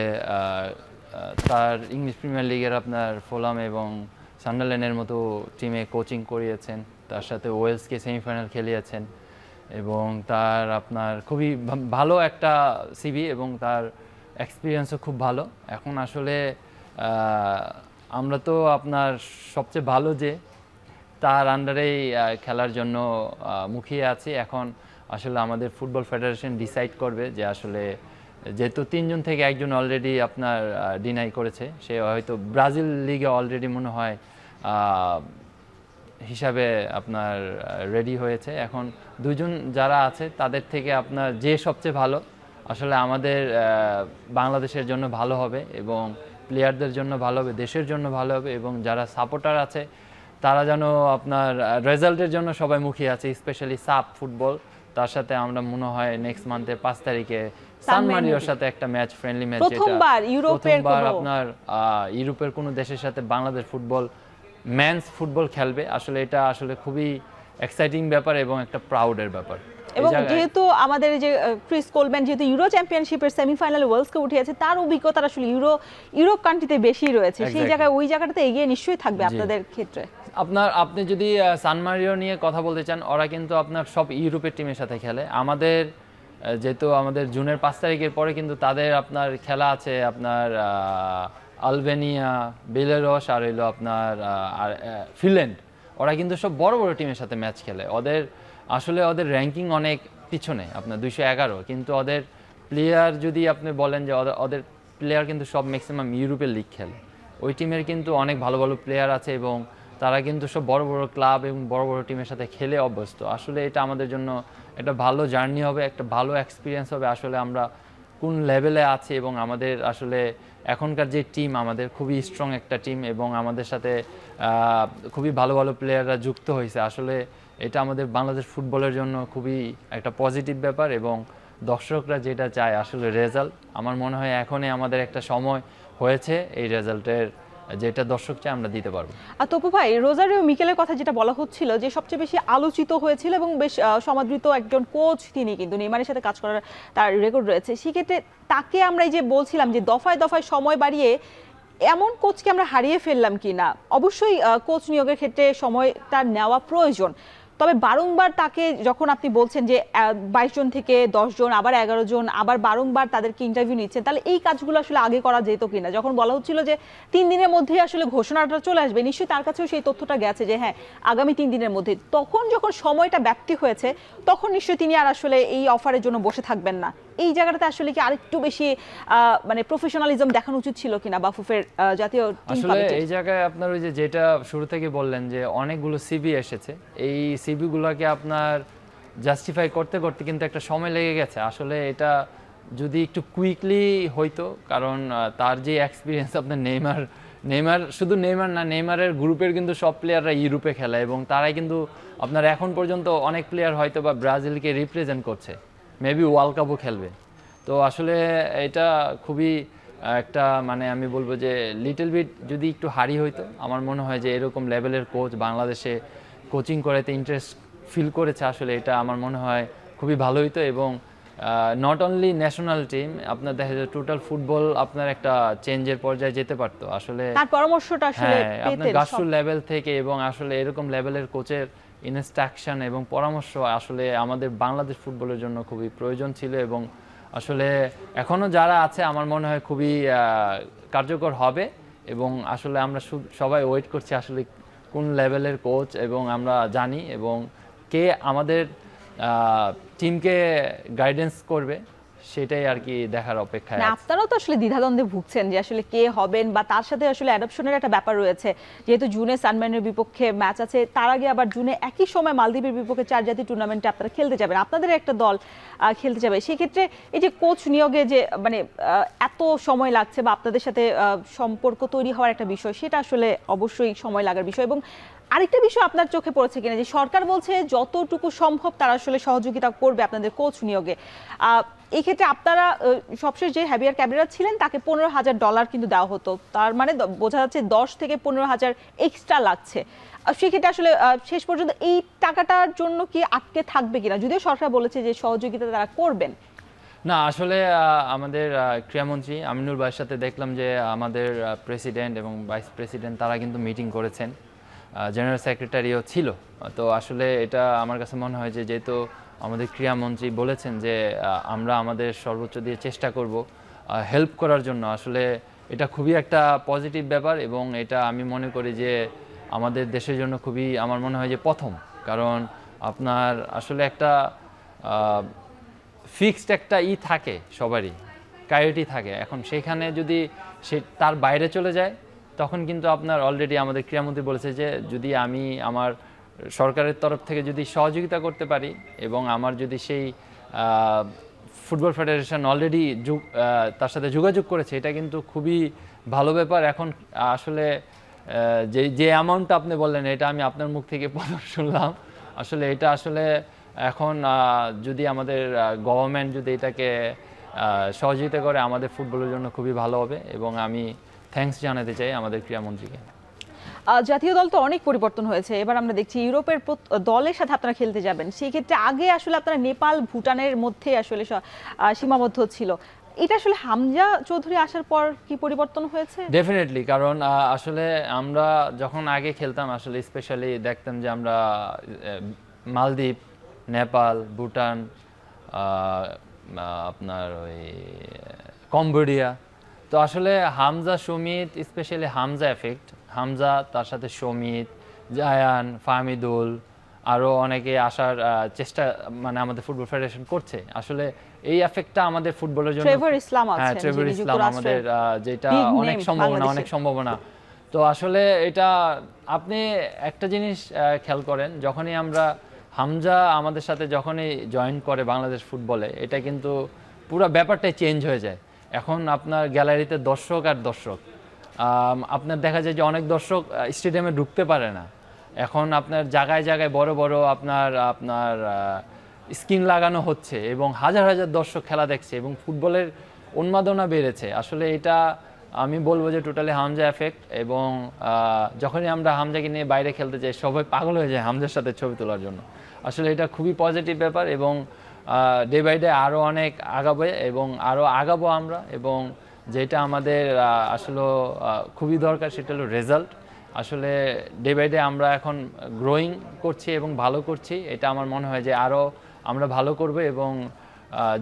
তার ইংলিশ প্রিমিয়ার লিগের আপনার ফুলহাম এবং সান্ডারল্যান্ডের মতো টিমে কোচিং করিয়েছেন, তার সাথে ওয়েলসকে সেমিফাইনাল খেলিয়েছেন এবং তার আপনার খুবই ভালো একটা সিভি এবং তার এক্সপিরিয়েন্সও খুব ভালো। এখন আসলে আমরা তো আপনার সবচেয়ে ভালো যে তার আন্ডারেই খেলার জন্য মুখিয়ে আছি। এখন আসলে আমাদের ফুটবল ফেডারেশন ডিসাইড করবে যে আসলে যেহেতু 3 জন থেকে একজন অলরেডি আপনার ডিনাই করেছে, সে হয়তো ব্রাজিল লিগে অলরেডি মনে হয় হিসাবে আপনার রেডি হয়েছে। এখন 2 জন যারা আছে তাদের থেকে আপনার যে সবচেয়ে ভালো আসলে আমাদের বাংলাদেশের জন্য ভালো হবে এবং প্লেয়ারদের জন্য ভালো হবে, দেশের জন্য ভালো হবে এবং যারা সাপোর্টার আছে তারা যেন আপনার রেজাল্টের জন্য সবাই মুখিয়ে আছে, স্পেশালি সাপ ফুটবল। তার সাথে আমরা মনে হয় নেক্সট মান্থের 5 তারিখে সান মারিওর সাথে একটা ম্যাচ, ফ্রেন্ডলি ম্যাচ, প্রথমবার আপনার ইউরোপের কোনো দেশের সাথে বাংলাদেশ ফুটবল মেন্স ফুটবল খেলবে। আসলে এটা আসলে খুবই এক্সাইটিং ব্যাপার এবং একটা প্রাউডের ব্যাপার। এবং যেহেতু আমাদের যে ক্রিস কোলম্যান যেহেতু ইউরো চ্যাম্পিয়নশিপের সেমিফাইনালে ওয়েলসকে উঠিয়েছে, তার অভিজ্ঞতা আসলে ইউরোপ কান্ট্রিতে বেশি রয়েছে, সেই জায়গায় ওই জায়গাটাতে এগিয়ে নিশ্চয়ই থাকবে আপনাদের ক্ষেত্রে। আপনি যদি সান মারিও নিয়ে কথা বলতে চান, ওরা কিন্তু আপনার সব ইউরোপের টিমের সাথে খেলে। আমাদের যেহেতু আমাদের জুনের 5 তারিখের পরে কিন্তু তাদের আপনার খেলা আছে আপনার আলবেনিয়া, বেলারুশ আর হইলো আপনার ফিনল্যান্ড। ওরা কিন্তু সব বড় বড় টিমের সাথে ম্যাচ খেলে। ওদের র্যাঙ্কিং অনেক পিছনে, আপনার 211, কিন্তু ওদের প্লেয়ার যদি আপনি বলেন যে ওদের প্লেয়ার কিন্তু সব ম্যাক্সিমাম ইউরোপের লিগ খেলে। ওই টিমের কিন্তু অনেক ভালো ভালো প্লেয়ার আছে এবং তারা কিন্তু সব বড় বড় ক্লাব এবং বড় বড় টিমের সাথে খেলে অভ্যস্ত। আসলে এটা আমাদের জন্য একটা ভালো জার্নি হবে, একটা ভালো এক্সপিরিয়েন্স হবে আসলে আমরা কোন লেভেলে আছি এবং আমাদের আসলে এখনকার যে টিম আমাদের খুবই স্ট্রং একটা টিম এবং আমাদের সাথে খুবই ভালো ভালো প্লেয়াররা যুক্ত হয়েছে। আসলে এটা আমাদের বাংলাদেশ ফুটবলের জন্য খুবই একটা পজিটিভ ব্যাপার এবং দর্শকরা যেটা চায় আসলে রেজাল্ট, আমার মনে হয় এখনই আমাদের একটা সময় হয়েছে এই রেজাল্টের যেটা দর্শক চায় আমরা দিতে পারবো। আর তপু ভাই, রোজারিও মিকেলের কথা যেটা বলা হচ্ছিল যে সবচেয়ে বেশি আলোচিত হয়েছিল এবং বেশ সমাদৃত একজন কোচ, তিনি কিন্তু নেইমারের সাথে কাজ করার তার রেকর্ড রয়েছে। সেক্ষেত্রে তাকে আমরা এই যে বলছিলাম যে দফায় দফায় সময় বাড়িয়ে এমন কোচকে আমরা হারিয়ে ফেললাম কি না। অবশ্যই কোচ নিয়োগের ক্ষেত্রে সময়টা নেওয়া প্রয়োজন, তবে বারংবার তাকে যখন আপনি বলছেন যে 22 জন থেকে 10 জন, আবার 11 জন, আবার বারংবার তাদেরকে ইন্টারভিউ নিচ্ছেন, তাহলে এই কাজগুলো আসলে আগে করা যেত কিনা? যখন বলা হচ্ছিল যে 3 দিনের মধ্যেই আসলে ঘোষণাটা চলে আসবে, নিশ্চয়ই তার কাছেও সেই তথ্যটা গেছে যে হ্যাঁ আগামী 3 দিনের মধ্যে, তখন যখন সময়টা ব্যাপ্তি হয়েছে তখন নিশ্চয়ই তিনি আর আসলে এই অফারের জন্য বসে থাকবেন না। এই জায়গাটাতে আসলে কি আরেকটু বেশি মানে প্রফেশনালিজম দেখানো উচিত ছিল কিনা বাফুফের জাতীয় টিম আসলে কমিটির? এই জায়গায় আপনার ওই যে যেটা শুরু থেকে বললেন যে অনেকগুলো সিবি এসেছে, এই সিবি গুলোকে আপনার জাস্টিফাই করতে করতে কিন্তু একটা সময় লেগে গেছে। আসলে এটা যদি একটু কুইকলি হইতো, কারণ তার যে এক্সপিরিয়েন্স, আপনার নেইমার শুধু নেইমার না, নেইমারের গ্রুপের কিন্তু সব প্লেয়াররা ইউরোপে খেলে এবং তারাই কিন্তু আপনার এখন পর্যন্ত অনেক প্লেয়ার হয়তো বা ব্রাজিলকে রিপ্রেজেন্ট করছে, মেবি ওয়ার্ল্ড কাপও খেলবে। তো আসলে এটা খুবই একটা মানে আমি বলবো যে লিটল বিট যদি একটু হারি হইতো, আমার মনে হয় যে এরকম লেভেলের কোচ বাংলাদেশে কোচিং করাতে ইন্টারেস্ট ফিল করেছে, আসলে এটা আমার মনে হয় খুবই ভালো হইতো। এবং নট অনলি ন্যাশনাল টিম, আপনার দেখা যায় টোটাল ফুটবল আপনার একটা চেঞ্জের পর্যায়ে যেতে পারতো আসলে। তার পরামর্শটা আসলে হ্যাঁ, আপনার পেতেন গাছরুল লেভেল থেকে এবং আসলে এরকম লেভেলের কোচের ইনস্ট্রাকশন এবং পরামর্শ আসলে আমাদের বাংলাদেশ ফুটবলের জন্য খুবই প্রয়োজন ছিল। এবং আসলে এখনো যারা আছে আমার মনে হয় খুবই কার্যকর হবে। এবং আসলে আমরা সবাই ওয়েট করছি আসলে কোন লেভেলের কোচ, এবং আমরা জানি এবং কে আমাদের টিমকে গাইডেন্স করবে সেটাই আর কি দেখার অপেক্ষায় না, আছে। আপনারাও তো আসলে দ্বিধাদ্বন্দ্বে ভুগছেন যে আসলে কে হবেন, বা তার সাথে আসলে অ্যাডপশনের একটা ব্যাপার রয়েছে, যেহেতু জুনে সানমাইনের বিপক্ষে ম্যাচ আছে, তার আগে আবার জুনে একই সময় মালদ্বীপের বিপক্ষে 4 জাতীয় টুর্নামেন্টে আপনারা খেলতে যাবেন, আপনাদের একটা দল খেলতে যাবে। সেই ক্ষেত্রে এই যে কোচ নিয়োগে যে মানে এত সময় লাগছে বা আপনাদের সাথে সম্পর্ক তৈরি হওয়ার একটা বিষয়, সেটা আসলে অবশ্যই সময় লাগার বিষয়। এবং আরেকটা বিষয় আপনার চোখে পড়েছে কিনা, যে সরকার বলছে যতটুকু সম্ভব তারা আসলে সহযোগিতা করবে আপনাদের কোচ নিয়োগে। এই ক্ষেত্রে আপনারা সবশেষ যে হ্যাভিয়ার ক্যাবরেরা ছিলেন তাকে $15,000 কিন্তু দেওয়া হতো, তার মানে বোঝা যাচ্ছে 10 থেকে 15,000 এক্সট্রা লাগছে। সেক্ষেত্রে আসলে শেষ পর্যন্ত এই টাকাটার জন্য কি আটকে থাকবে কিনা, যদিও সরকার বলেছে যে সহযোগিতা তারা করবেন? না, আসলে আমাদের ক্রীড়ামন্ত্রী আমিনুল ভাইয়ের সাথে দেখলাম যে আমাদের প্রেসিডেন্ট এবং ভাইস প্রেসিডেন্ট তারা কিন্তু মিটিং করেছেন, জেনারেল সেক্রেটারিও ছিল। তো আসলে এটা আমার কাছে মনে হয় যে যেহেতু আমাদের ক্রীড়ামন্ত্রী বলেছেন যে আমরা আমাদের সর্বোচ্চ দিয়ে চেষ্টা করব হেল্প করার জন্য, আসলে এটা খুবই একটা পজিটিভ ব্যাপার। এবং এটা আমি মনে করি যে আমাদের দেশের জন্য খুবই, আমার মনে হয় যে প্রথম, কারণ আপনার আসলে একটা ফিক্সড একটা থাকে, সবারই প্রায়োরিটি থাকে। এখন সেখানে যদি সে তার বাইরে চলে যায়, তখন কিন্তু আপনার অলরেডি আমাদের ক্রীড়ামন্ত্রী বলেছে যে যদি আমি আমার সরকারের তরফ থেকে যদি সহযোগিতা করতে পারি, এবং আমার যদি সেই ফুটবল ফেডারেশন অলরেডি তার সাথে যোগাযোগ করেছে, এটা কিন্তু খুবই ভালো ব্যাপার। এখন আসলে যে অ্যামাউন্টটা আপনি বললেন, এটা আমি আপনার মুখ থেকে প্রথম শুনলাম। আসলে এটা আসলে এখন যদি আমাদের গভর্নমেন্ট যদি এটাকে সহযোগিতা করে, আমাদের ফুটবলের জন্য খুবই ভালো হবে। এবং আমি থ্যাঙ্কস জানাতে চাই আমাদের ক্রীড়ামন্ত্রীকে। জাতীয় দল তো অনেক পরিবর্তন হয়েছে, এবার আমরা দেখছি ইউরোপের দলের সাথে আপনারা খেলতে যাবেন। সেই ক্ষেত্রে আগে আসলে আপনারা নেপাল ভুটানের মধ্যে আসলে সীমাবদ্ধ ছিল, এটা আসলে হামজা চৌধুরী আসার পর কি পরিবর্তন হয়েছে? ডেফিনেটলি, কারণ আসলে আমরা যখন আগে খেলতাম আসলে স্পেশালি দেখতাম যে আমরা মালদ্বীপ, নেপাল, ভুটান, আপনার ওই কম্বোডিয়া, তো আসলে হামজা সমিত, স্পেশালি হামজা এফেক্ট, হামজা তার সাথে সমিত, জায়ান, ফাহমিদুল, আরও অনেকে আসার চেষ্টা মানে আমাদের ফুটবল ফেডারেশন করছে। আসলে এই এফেক্টটা আমাদের ফুটবলের জন্য, ট্রেভর ইসলাম হ্যাঁ আছেন, ট্রেভর যিনি ইসলাম আমাদের, যেটা big অনেক name সম্ভাবনা, অনেক বাংলাদেশে। সম্ভাবনা। তো আসলে এটা আপনি একটা জিনিস খেয়াল করেন, যখনই আমরা হামজা আমাদের সাথে যখনই জয়েন করে বাংলাদেশ ফুটবলে, এটা কিন্তু পুরো ব্যাপারটাই চেঞ্জ হয়ে যায়। এখন আপনার গ্যালারিতে দর্শক আর দর্শক, আপনার দেখা যায় যে অনেক দর্শক স্টেডিয়ামে ঢুকতে পারে না। এখন আপনার জায়গায় জায়গায় বড় বড় আপনার স্ক্রিন লাগানো হচ্ছে এবং হাজার হাজার দর্শক খেলা দেখছে এবং ফুটবলের উন্মাদনা বেড়েছে। আসলে এটা আমি বলবো যে টোটালি হামজা এফেক্ট। এবং যখনই আমরা হামজাকে নিয়ে বাইরে খেলতে যাই, সবাই পাগল হয়ে যায় হামজার সাথে ছবি তোলার জন্য। আসলে এটা খুবই পজিটিভ ব্যাপার। এবং ডে বাই ডে আরও অনেক আগাবে এবং আরও আগাবো আমরা। এবং যেটা আমাদের আসলে খুবই দরকার সেটা হলো রেজাল্ট। আসলে ডে বাই ডে আমরা এখন গ্রোয়িং করছি এবং ভালো করছি। এটা আমার মনে হয় যে আরও আমরা ভালো করব। এবং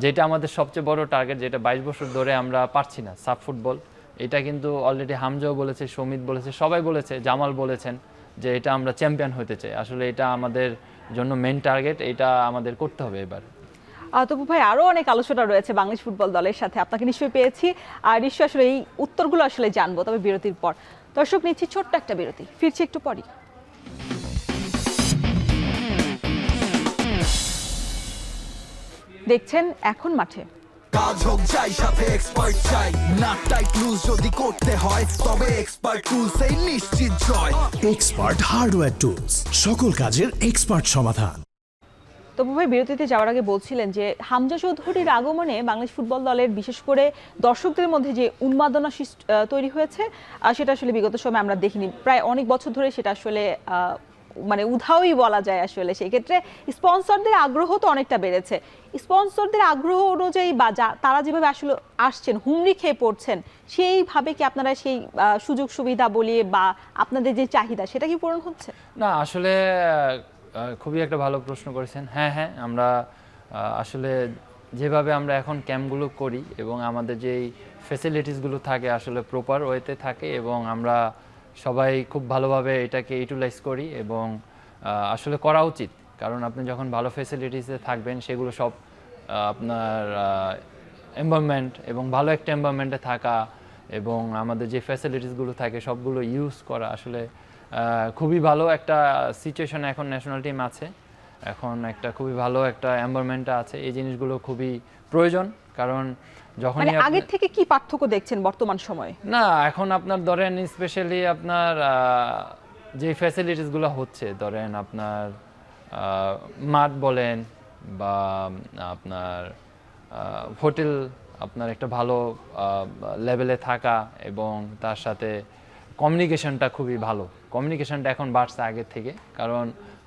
যেটা আমাদের সবচেয়ে বড় টার্গেট, যেটা 22 বছর ধরে আমরা পারছি না, সাব ফুটবল, এটা কিন্তু অলরেডি হামজাও বলেছে, সমিত বলেছে, সবাই বলেছে, জামাল বলেছেন যে এটা আমরা চ্যাম্পিয়ন হতে চাই। আসলে এটা আমাদের জন্য মেন টার্গেট, এটা আমাদের করতে হবে এবার। তবু ভাই আরো অনেক আলোচনা রয়েছে বাংলাদেশ ফুটবল দলের সাথে, আপনাকে নিশ্চয়ই পেয়েছি আর নিশ্চয়ই আসলে এই উত্তরগুলো আসলে জানবো, তবে বিরতির পর। দর্শক, নিচ্ছি ছোট্ট একটা বিরতি, ফিরছি একটু পরই। দেখছেন এখন মাঠে। কাজ হোক যাই সাথে এক্সপার্ট চাই, না টাইট লুজ যদি করতে হয় তবে এক্সপার্ট টুলস এই নিশ্চিত জয়। এক্সপার্ট হার্ডওয়্যার টুলস, সকল কাজের এক্সপার্ট সমাধান। তবু ভাই, বিরতিতে যাওয়ার আগে বলছিলেন যে হামজা চৌধুরীর আগমনে বাংলাদেশ ফুটবল দলের বিশেষ করে দর্শকদের মধ্যে যে উন্মাদনা তৈরি হয়েছে সেটা আসলে বিগত সময় আমরা দেখিনি, প্রায় অনেক বছর ধরে সেটা আসলে মানে উধাওই বলা যায়। আসলে সেই ক্ষেত্রে স্পন্সরদের আগ্রহ তো অনেকটা বেড়েছে। স্পন্সরদের আগ্রহ অনুযায়ী বা তারা যেভাবে আসলে আসছেন, হুমড়ি খেয়ে পড়ছেন, সেইভাবে কি আপনারা সেই সুযোগ সুবিধা বলিয়ে বা আপনাদের যে চাহিদা সেটা কি পূরণ হচ্ছে? না, আসলে খুবই একটা ভালো প্রশ্ন করেছেন। হ্যাঁ, আমরা আসলে যেভাবে আমরা এখন ক্যাম্পগুলো করি এবং আমাদের যেই ফ্যাসিলিটিসগুলো থাকে আসলে প্রপার ওয়েতে থাকে এবং আমরা সবাই খুব ভালোভাবে এটাকে ইউটিলাইজ করি এবং আসলে করা উচিত। কারণ আপনি যখন ভালো ফ্যাসিলিটিসে থাকবেন, সেগুলো সব আপনার এনভায়রনমেন্ট এবং ভালো একটা এনভায়রনমেন্টে থাকা এবং আমাদের যে ফ্যাসিলিটিসগুলো থাকে সবগুলো ইউজ করা আসলে খুবই ভালো একটা সিচুয়েশন। এখন ন্যাশনাল টিম আছে, এখন একটা খুবই ভালো একটা এনভায়রনমেন্টটা আছে, এই জিনিসগুলো খুবই প্রয়োজন। কারণ যখন আগের থেকে কি পার্থক্য দেখছেন বর্তমান সময়ে? না, এখন আপনার ধরেন স্পেশালি আপনার যে ফ্যাসিলিটিসগুলো হচ্ছে, ধরেন আপনার মাঠ বলেন বা আপনার হোটেল, আপনার একটা ভালো লেভেলে থাকা এবং তার সাথে কমিউনিকেশনটা খুবই ভালো। কমিউনিকেশনটা এখন বাড়ছে আগের থেকে, কারণ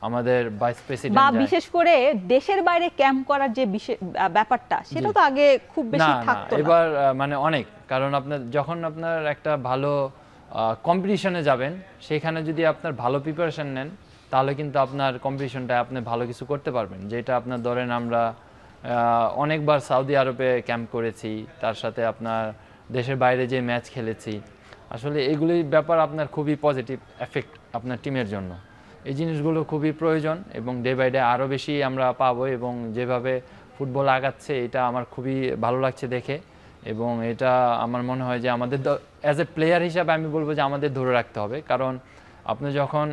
আমাদের ভাইস প্রেসিডেন্ট বা বিশেষ করে দেশের বাইরে ক্যাম্প করার যে ব্যাপারটা, সেটা তো আগে খুব বেশি থাকতো না। এবার মানে অনেক, কারণ আপনার যখন আপনার একটা ভালো কম্পিটিশনে যাবেন, সেখানে যদি আপনার ভালো প্রিপারেশন নেন, তাহলে কিন্তু আপনার কম্পিটিশনটা আপনি ভালো কিছু করতে পারবেন। যেটা আপনার ধরেন আমরা অনেকবার সৌদি আরবে ক্যাম্প করেছি, তার সাথে আপনার দেশের বাইরে যে ম্যাচ খেলেছি, আসলে এগুলির ব্যাপার আপনার খুবই পজিটিভ এফেক্ট আপনার টিমের জন্য। এই জিনিসগুলো খুবই প্রয়োজন এবং ডে বাই ডে আরও বেশি আমরা পাবো এবং যেভাবে ফুটবল আগাচ্ছে এটা আমার খুবই ভালো লাগছে দেখে এবং এটা আমার মনে হয় যে আমাদের অ্যাজ এ প্লেয়ার হিসাবে আমি বলবো যে আমাদের ধরে রাখতে হবে। কারণ আপনি যখন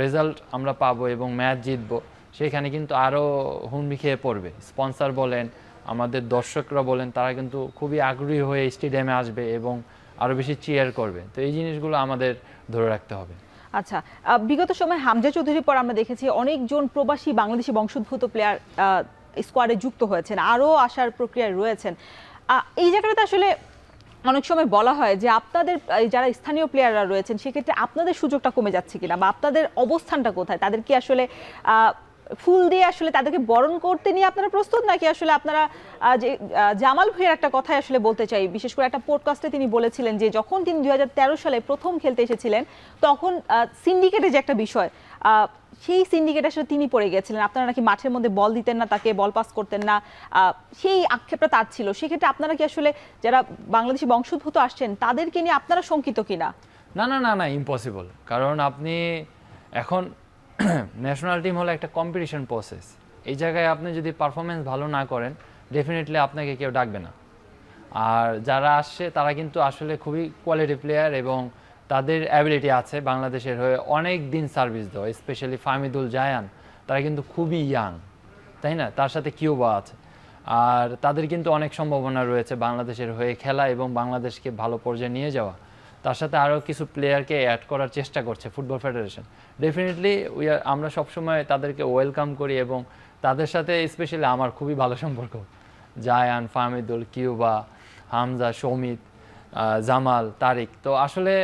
রেজাল্ট আমরা পাবো এবং ম্যাচ জিতবো, সেখানে কিন্তু আরও হুমড়ি খেয়ে পড়বে। স্পন্সর বলেন, আমাদের দর্শকরা বলেন, তারা কিন্তু খুবই আগ্রহী হয়ে স্টেডিয়ামে আসবে এবং আরও বেশি চিয়ার করবে। তো এই জিনিসগুলো আমাদের ধরে রাখতে হবে। আচ্ছা, বিগত সময় হামজা চৌধুরীর পর আমরা দেখেছি অনেকজন প্রবাসী বাংলাদেশি বংশোদ্ভূত প্লেয়ার স্কোয়াডে যুক্ত হয়েছেন, আরও আসার প্রক্রিয়ায় রয়েছেন। এই জায়গাটাতে আসলে অনেক সময় বলা হয় যে আপনাদের যারা স্থানীয় প্লেয়াররা রয়েছেন, সেক্ষেত্রে আপনাদের সুযোগটা কমে যাচ্ছে কিনা বা আপনাদের অবস্থানটা কোথায়? তাদের কি আসলে ফুল দিয়ে আসলে তাদেরকে বরণ করতে নিয়ে আপনারা প্রস্তুত, নাকি আসলে আপনারা যে জামাল ভাইয়ের একটা কথাই আসলে বলতে চাই, বিশেষ করে একটা পডকাস্টে তিনি বলেছিলেন যে যখন তিনি 2013 সালে প্রথম খেলতে এসেছিলেন, তখন সিন্ডিকেটের যে একটা বিষয়, সেই সিন্ডিকেট আসলে তিনি পড়ে গেছিলেন, আপনারা নাকি মাঠের মধ্যে বল দিতেন না, তাকে বল পাস করতেন না, সেই আক্ষেপটা তার ছিল। সেক্ষেত্রে আপনারা কি আসলে যারা বাংলাদেশি বংশোদ্ভূত আসছেন তাদেরকে নিয়ে আপনারা শঙ্কিত কিনা? না, ইম্পসিবল। কারণ আপনি এখন ন্যাশনাল টিম হলো একটা কম্পিটিশন প্রসেস। এই জায়গায় আপনি যদি পারফরমেন্স ভালো না করেন, ডেফিনেটলি আপনাকে কেউ ডাকবে না। আর যারা আসছে তারা কিন্তু আসলে খুবই কোয়ালিটি প্লেয়ার এবং তাদের অ্যাবিলিটি আছে বাংলাদেশের হয়ে অনেক দিন সার্ভিস দেওয়া। স্পেশালি ফাহমিদুল জায়ান, তারা কিন্তু খুবই ইয়াং, তাই না? তার সাথে কিউবা আছে, আর তাদের কিন্তু অনেক সম্ভাবনা রয়েছে বাংলাদেশের হয়ে খেলা এবং বাংলাদেশকে ভালো পর্যায়ে নিয়ে যাওয়া। তার সাথে আরও কিছু প্লেয়ারকে অ্যাড করার চেষ্টা করছে ফুটবল ফেডারেশন। ডেফিনেটলি আমরা সবসময় তাদেরকে ওয়েলকাম করি এবং তাদের সাথে স্পেশালি আমার খুবই ভালো সম্পর্ক। জায়ান, ফাহমিদুল, কিউবা, হামজা, সৌমিত, জামাল, তারিক। তো আসলে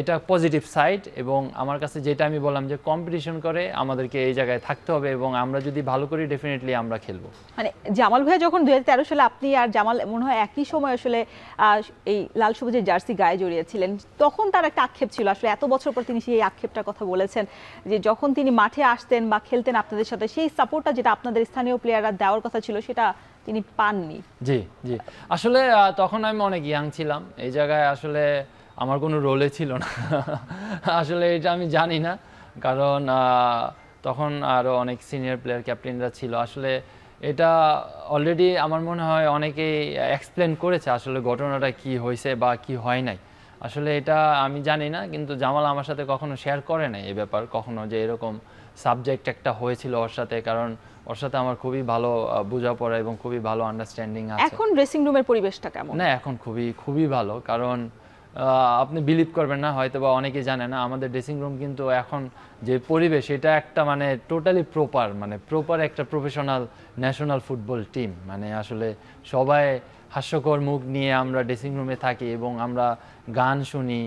এটা পজিটিভ সাইড এবং আমার কাছে যেটা আমি বললাম যে কম্পিটিশন করে আমাদেরকে এই জায়গায় থাকতে হবে এবং আমরা যদি ভালো করি ডেফিনেটলি আমরা খেলবো। মানে জামাল ভাই যখন 2013 সালে আপনি আর জামাল মনে হয় একই সময় আসলে এই লাল সবুজের জার্সি গায়ে জড়িয়েছিলেন, তখন তার একটা আক্ষেপ ছিল, আসলে এত বছর পর তিনি সেই আক্ষেপটার কথা বলেছেন যে যখন তিনি মাঠে আসতেন বা খেলতেন আপনাদের সাথে, সেই সাপোর্টটা যেটা আপনাদের স্থানীয় প্লেয়াররা দেওয়ার কথা ছিল সেটা তিনি পাননি। জি, আসলে তখন আমি অনেক ইয়াং ছিলাম, এই জায়গায় আসলে আমার কোনো রোলে ছিল না। আসলে এটা আমি জানি না, কারণ তখন আরও অনেক সিনিয়র প্লেয়ার ক্যাপ্টেনরা ছিল। আসলে এটা অলরেডি আমার মনে হয় অনেকেই এক্সপ্লেন করেছে আসলে ঘটনাটা কি হয়েছে বা কি হয় নাই। আসলে এটা আমি জানি না, কিন্তু জামাল আমার সাথে কখনো শেয়ার করে নাই এই ব্যাপার কখনো, যে এরকম সাবজেক্ট একটা হয়েছিল ওর সাথে, কারণ ওর সাথে আমার খুবই ভালো বোঝাপড়া এবং খুবই ভালো আন্ডারস্ট্যান্ডিং আছে। এখন ড্রেসিং রুমের পরিবেশটা কেমন? না, এখন খুবই খুবই ভালো, কারণ আপনি বিলিভ করবেন না, হয়তো বা অনেকেই জানে না, আমাদের ড্রেসিং রুম কিন্তু এখন যে পরিবেশ, এটা একটা মানে টোটালি প্রপার একটা প্রফেশনাল ন্যাশনাল ফুটবল টিম। মানে আসলে সবাই হাস্যকর মুখ নিয়ে আমরা ড্রেসিং রুমে থাকি এবং আমরা গান শুনি,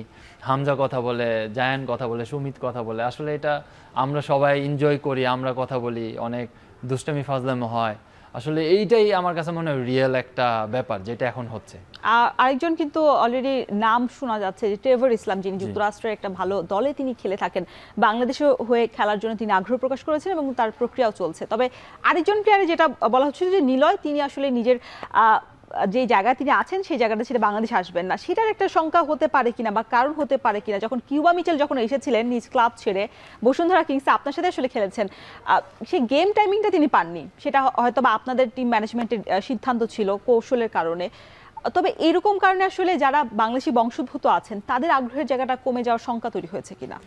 হামজা কথা বলে, জায়ান কথা বলে, সুমিত কথা বলে, আসলে এটা আমরা সবাই এনজয় করি, আমরা কথা বলি, অনেক দুষ্টামি ফাজলামো হয়। আসলে এইটাই আমার কাছে মনে হয় রিয়েল একটা ব্যাপার যেটা এখন হচ্ছে। আরেকজন কিন্তু অলরেডি নাম শোনা যাচ্ছে যে ট্রেভর ইসলাম, যিনি যুক্তরাষ্ট্রের একটা ভালো দলে তিনি খেলে থাকেন, বাংলাদেশে হয়ে খেলার জন্য তিনি আগ্রহ প্রকাশ করেছেন এবং তার প্রক্রিয়াও চলছে। তবে আরেকজন প্লেয়ারে যেটা বলা হচ্ছে যে নিলয়, তিনি আসলে নিজের যে জায়গায় তিনি আছেন সেই জায়গাটা ছেড়ে বাংলাদেশে আসবেন না, সেটার একটা শঙ্কা হতে পারে কিনা বা কারণ হতে পারে কিনা। যখন কিউবা মিচেল যখন এসেছিলেন নিজ ক্লাব ছেড়ে বসুন্ধরা কিংসে আপনার সাথে আসলে খেলেছেন, সেই গেম টাইমিংটা তিনি পাননি, সেটা হয়তো বা আপনাদের টিম ম্যানেজমেন্টের সিদ্ধান্ত ছিল কৌশলের কারণে। তবে এরকম কারণে আসলে যারা বাংলাদেশি বংশোদ্ভূত আছেন তাদের আগ্রহের জায়গাটা কমে যাওয়ার শঙ্কা তৈরি হয়েছে কিনা?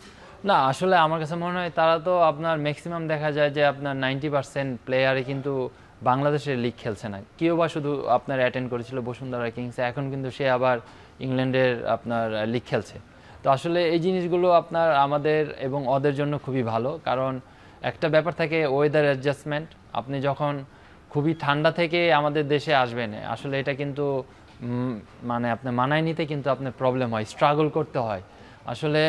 না, আসলে আমার কাছে মনে হয় তারা তো আপনার ম্যাক্সিমাম দেখা যায় যে আপনার 90% প্লেয়ারই কিন্তু বাংলাদেশের লিগ খেলছে না। কেউ বা শুধু আপনার অ্যাটেন্ড করেছিল বসুন্ধরা কিংসে, এখন কিন্তু সে আবার ইংল্যান্ডের আপনার লিগ খেলছে। তো আসলে এই জিনিসগুলো আপনার আমাদের এবং ওদের জন্য খুবই ভালো, কারণ একটা ব্যাপার থাকে ওয়েদার অ্যাডজাস্টমেন্ট। আপনি যখন খুবই ঠান্ডা থেকে আমাদের দেশে আসবেন, আসলে এটা কিন্তু মানে আপনার মানায় নিতে কিন্তু আপনার প্রবলেম হয়, স্ট্রাগল করতে হয়। আসলে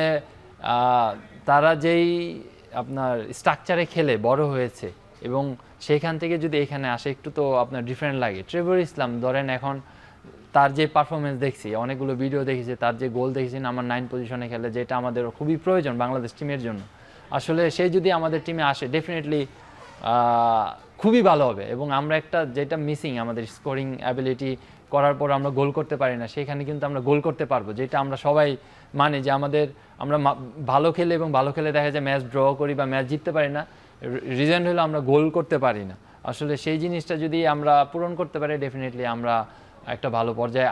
তারা যেই আপনার স্ট্রাকচারে খেলে বড় হয়েছে এবং সেইখান থেকে যদি এখানে আসে একটু তো আপনার ডিফারেন্ট লাগে। ট্রেভর ইসলাম ধরেন, এখন তার যে পারফরমেন্স দেখছি, অনেকগুলো ভিডিও দেখেছি, তার যে গোল দেখেছি নাম্বার 9 পজিশনে খেলে, যেটা আমাদের খুবই প্রয়োজন বাংলাদেশ টিমের জন্য। আসলে সে যদি আমাদের টিমে আসে ডেফিনেটলি খুবই ভালো হবে। এবং আমরা একটা যেটা মিসিং, আমাদের স্কোরিং অ্যাবিলিটি করার পর আমরা গোল করতে পারি না, সেখানে কিন্তু আমরা গোল করতে পারবো, যেটা আমরা সবাই মানে যে আমরা ভালো খেলে এবং ভালো খেলে দেখা যায় ম্যাচ ড্র করি বা ম্যাচ জিততে পারি না, রিজন হলো আমরা গোল করতে পারি না। আসলে সেই জিনিসটা যদি আমরা পূরণ করতে পারি ডেফিনেটলি আমরা একটা ভালো পর্যায়ে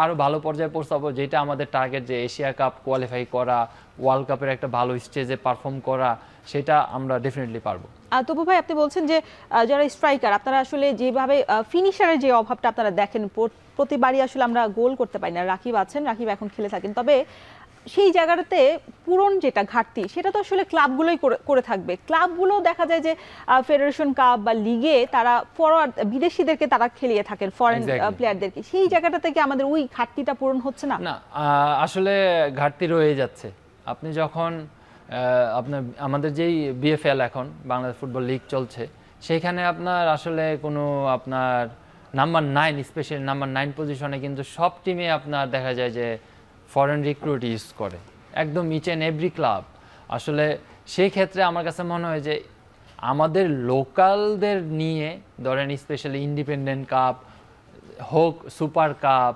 আরো ভালো পর্যায়ে পৌঁছাবো, যেটা আমাদের টার্গেট, যে এশিয়া কাপ কোয়ালিফাই করা, ওয়ার্ল্ড কাপের একটা ভালো স্টেজে পারফর্ম করা, সেটা আমরা ডেফিনেটলি পারবো। তবু ভাই, আপনি বলছেন যে যারা স্ট্রাইকার, আপনারা আসলে যেভাবে ফিনিশারের যে অভাবটা আপনারা দেখেন, প্রতিবারই আসলে আমরা গোল করতে পারি না। রাকিব আছেন, রাকিব এখন খেলে থাকেন, তবে সেই জায়গাটাতে পূরণ যেটা ঘাটতি, সেটা তো আসলে ক্লাবগুলোই করে থাকবে। ক্লাবগুলো দেখা যায় যে ফেডারেশন কাপ বা লিগে তারা ফরওয়ার্ড বিদেশিদেরকে তারা খেলিয়ে থাকেন, ফরেন প্লেয়ারদেরকে। সেই জায়গাটা থেকে আমাদের ওই ঘাটতিটা পূরণ হচ্ছে না। না, আসলে ঘাটতি রয়ে যাচ্ছে। আপনি যখন আপনার আমাদের যেই বিএফএল এখন বাংলাদেশ ফুটবল লিগ চলছে, সেইখানে আপনার আসলে কোনো আপনার নাম্বার 9, স্পেশালি নাম্বার 9 পজিশনে কিন্তু সব টিমে আপনার দেখা যায় যে ফরেন রিক্রুট ইউজ করে, একদম ইচ অ্যান্ড এভরি ক্লাব। আসলে সেই ক্ষেত্রে আমার কাছে মনে হয় যে আমাদের লোকালদের নিয়ে, ধরেন স্পেশালি ইন্ডিপেন্ডেন্ট কাপ হোক, সুপার কাপ,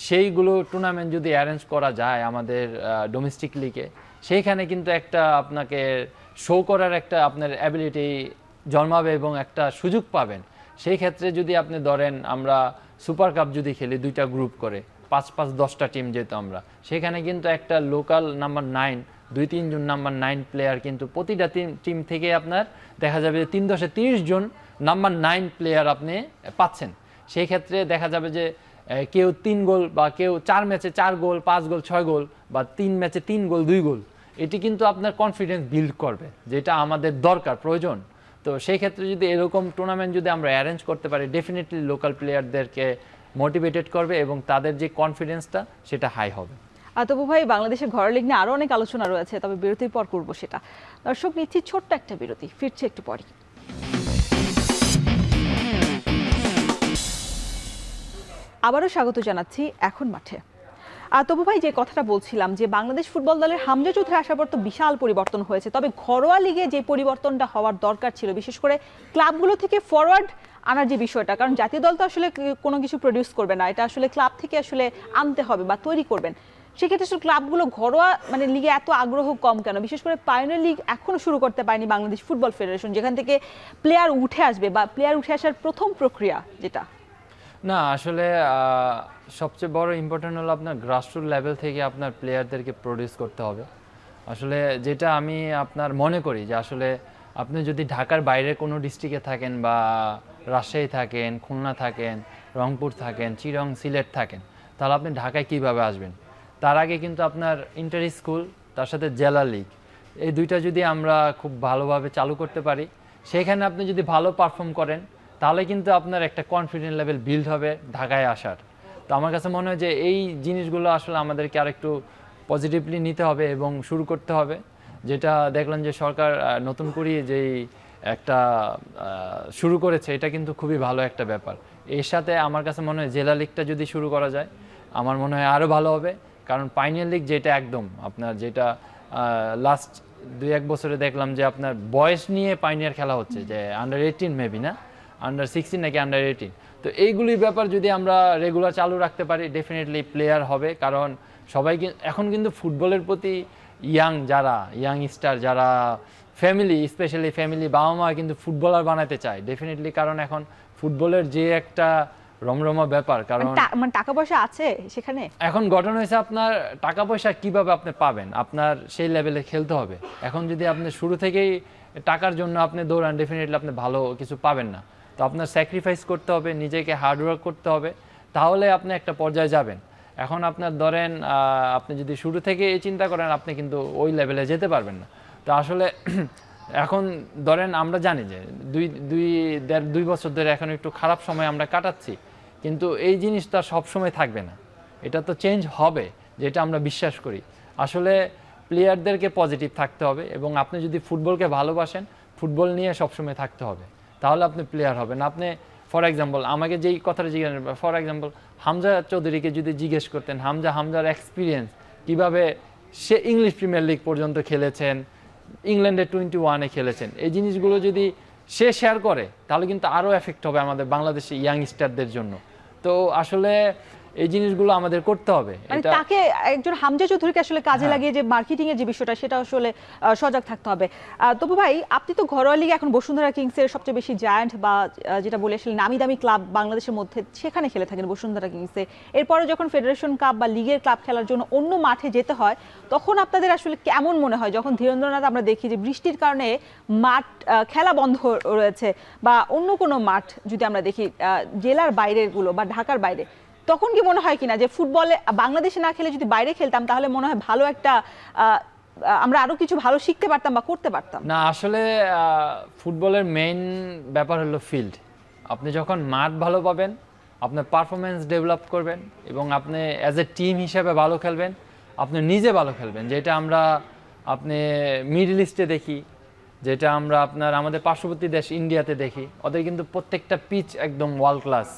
সেইগুলো টুর্নামেন্ট যদি অ্যারেঞ্জ করা যায় আমাদের ডোমেস্টিক লিগে, সেইখানে কিন্তু একটা আপনাকে শো করার একটা আপনার অ্যাবিলিটি জন্মাবে এবং একটা সুযোগ পাবেন। সেই ক্ষেত্রে যদি আপনি ধরেন আমরা সুপার কাপ যদি খেলি 2টা গ্রুপ করে 5-10টা টিম যেহেতু আমরা, সেখানে কিন্তু একটা লোকাল নাম্বার 9, 2-3 জন নাম্বার 9 প্লেয়ার কিন্তু প্রতিটা টিম থেকে আপনার দেখা যাবে যে 3-10-30 জন নাম্বার 9 প্লেয়ার আপনি পাচ্ছেন। সেই ক্ষেত্রে দেখা যাবে যে কেউ 3 গোল বা কেউ 4 ম্যাচে 4 গোল, 5 গোল, 6 গোল বা 3 ম্যাচে 3 গোল, 2 গোল, এটি কিন্তু আপনার কনফিডেন্স বিল্ড করবে, যেটা আমাদের দরকার, প্রয়োজন। তো সেই ক্ষেত্রে যদি এরকম টুর্নামেন্ট যদি আমরা অ্যারেঞ্জ করতে পারি, ডেফিনেটলি লোকাল প্লেয়ারদেরকে মোটিভেটেড করবে এবং তাদের যে কনফিডেন্সটা সেটা হাই হবে। তবু ভাই, বাংলাদেশের ঘরের লিগ নিয়ে আরও অনেক আলোচনা রয়েছে, তবে বিরতির পর করবো সেটা। দর্শক, নিচ্ছি ছোট্ট একটা বিরতি, ফিরছে একটু পরই। আবারও স্বাগত জানাচ্ছি এখন মাঠে। তবু ভাই, যে কথাটা বলছিলাম যে বাংলাদেশ ফুটবল দলের হামজা চৌধুরী আসার পর তো বিশাল পরিবর্তন হয়েছে, তবে ঘরোয়া লিগে যে পরিবর্তনটা হওয়ার দরকার ছিল, বিশেষ করে ক্লাবগুলো থেকে ফরওয়ার্ড আনার যে বিষয়টা, কারণ জাতীয় দল তো আসলে কোনো কিছু প্রডিউস করবে না, এটা আসলে ক্লাব থেকে আসলে আনতে হবে বা তৈরি করবেন, সেক্ষেত্রে আসলে ক্লাবগুলো ঘরোয়া মানে লিগে এত আগ্রহ কম কেন? বিশেষ করে পাইওনিয়ার লিগ এখনো শুরু করতে পারেনি বাংলাদেশ ফুটবল ফেডারেশন, যেখান থেকে প্লেয়ার উঠে আসবে বা প্লেয়ার উঠে আসার প্রথম প্রক্রিয়া যেটা। না আসলে সবচেয়ে বড় ইম্পর্টেন্ট হলো আপনার গ্রাসরুট লেভেল থেকে আপনার প্লেয়ারদেরকে প্রডিউস করতে হবে। আসলে যেটা আমি আপনার মনে করি যে আসলে আপনি যদি ঢাকার বাইরে কোনো ডিস্ট্রিক্টে থাকেন বা রাজশাহী থাকেন, খুলনা থাকেন, রংপুর থাকেন, চিরং, সিলেট থাকেন, তাহলে আপনি ঢাকায় কিভাবে আসবেন? তার আগে কিন্তু আপনার ইন্টার স্কুল, তার সাথে জেলা লিগ, এই দুইটা যদি আমরা খুব ভালোভাবে চালু করতে পারি, সেখানে আপনি যদি ভালো পারফর্ম করেন, তাহলে কিন্তু আপনার একটা কনফিডেন্ট লেভেল বিল্ড হবে ঢাকায় আসার। তো আমার কাছে মনে হয় যে এই জিনিসগুলো আসলে আমাদেরকে আরেকটু পজিটিভলি নিতে হবে এবং শুরু করতে হবে। যেটা দেখলাম যে সরকার নতুন করে যেই একটা শুরু করেছে, এটা কিন্তু খুবই ভালো একটা ব্যাপার। এর সাথে আমার কাছে মনে হয় জেলা লিগটা যদি শুরু করা যায়, আমার মনে হয় আরও ভালো হবে। কারণ পাইওনিয়ার লিগ যেটা একদম আপনার যেটা লাস্ট 2-1 বছরে দেখলাম যে আপনার বয়স নিয়ে পাইওনিয়ার খেলা হচ্ছে, যে আন্ডার 18 মেবি না, আন্ডার 16 নাকি আন্ডার 18। তো এইগুলির ব্যাপার যদি আমরা রেগুলার চালু রাখতে পারি, ডেফিনেটলি প্লেয়ার হবে। কারণ সবাই এখন কিন্তু ফুটবলের প্রতি ইয়াং স্টার যারা ফ্যামিলি, স্পেশালি ফ্যামিলি বাবা মা কিন্তু ফুটবলার বানাতে চায় ডেফিনেটলি। কারণ এখন ফুটবলের যে একটা রমরমা ব্যাপার, কারণ মানে টাকা পয়সা আছে সেখানে। এখন গঠন হয়েছে আপনার টাকা পয়সা কিভাবে আপনি পাবেন, আপনার সেই লেভেলে খেলতে হবে। এখন যদি আপনি শুরু থেকেই টাকার জন্য আপনি দৌড়ান, ডেফিনেটলি আপনি ভালো কিছু পাবেন না। তো আপনার স্যাক্রিফাইস করতে হবে, নিজেকে হার্ডওয়ার্ক করতে হবে, তাহলে আপনি একটা পর্যায়ে যাবেন। এখন আপনার ধরেন আপনি যদি শুরু থেকে এই চিন্তা করেন, আপনি কিন্তু ওই লেভেলে যেতে পারবেন না। তো আসলে এখন ধরেন আমরা জানি যে 2 বছর ধরে এখন একটু খারাপ সময় আমরা কাটাচ্ছি, কিন্তু এই জিনিসটা সবসময় থাকবে না, এটা তো চেঞ্জ হবে, যেটা আমরা বিশ্বাস করি। আসলে প্লেয়ারদেরকে পজিটিভ থাকতে হবে এবং আপনি যদি ফুটবলকে ভালোবাসেন, ফুটবল নিয়ে সবসময় থাকতে হবে, তাহলে আপনি প্লেয়ার হবেন। আপনি ফর এক্সাম্পল আমাকে যেই কথাটা জিজ্ঞেস, ফর এক্সাম্পল হামজা চৌধুরীকে যদি জিজ্ঞেস করতেন হামজার এক্সপিরিয়েন্স কীভাবে, সে ইংলিশ প্রিমিয়ার লিগ পর্যন্ত খেলেছেন, ইংল্যান্ডে 21-এ খেলেছেন, এই জিনিসগুলো যদি সে শেয়ার করে, তাহলে কিন্তু আরও এফেক্ট হবে আমাদের বাংলাদেশি ইয়াংস্টারদের জন্য। তো আসলে এই জিনিসগুলো আমাদের করতে হবে। মানে তাকে একজন হামজা চৌধুরীকে আসলে কাজে লাগিয়ে যে মার্কেটিং এর যে বিষয়টা, সেটা আসলে সজাগ থাকতে হবে। তবু ভাই, আপনি তো ঘরোয়া লিগে এখন বসুন্ধরা কিংসের সবচেয়ে বেশি জায়ান্ট বা যেটা বলে আসলে নামি দামি ক্লাব বাংলাদেশের মধ্যে, সেখানে খেলে থাকেন বসুন্ধরা কিংসে। এরপরে যখন ফেডারেশন কাপ বা লিগের ক্লাব খেলার জন্য অন্য মাঠে যেতে হয়, তখন আপনাদের আসলে কেমন মনে হয় যখন ধীরেন্দ্রনাথ আমরা দেখি যে বৃষ্টির কারণে মাঠ খেলা বন্ধ রয়েছে, বা অন্য কোনো মাঠ যদি আমরা দেখি জেলার বাইরের গুলো বা ঢাকার বাইরে, তখন কি মনে হয় কিনা যে ফুটবলে বাংলাদেশে না খেলে যদি বাইরে খেলতাম, তাহলে মনে হয় ভালো একটা আমরা আরো কিছু ভালো শিখতে পারতাম বা করতে পারতাম? না আসলে ফুটবলের মেইন ব্যাপার হলো ফিল্ড। আপনি যখন মাঠ ভালো পাবেন, আপনার পারফরমেন্স ডেভেলপ করবেন এবং আপনি অ্যাজ এ টিম হিসেবে ভালো খেলবেন, আপনি নিজে ভালো খেলবেন, যেটা আমরা আপনি মিডল ইস্টে দেখি, যেটা আমরা আমাদের পার্শ্ববর্তী দেশ ইন্ডিয়াতে দেখি। ওদের কিন্তু প্রত্যেকটা পিচ একদম ওয়ার্ল্ড ক্লাস।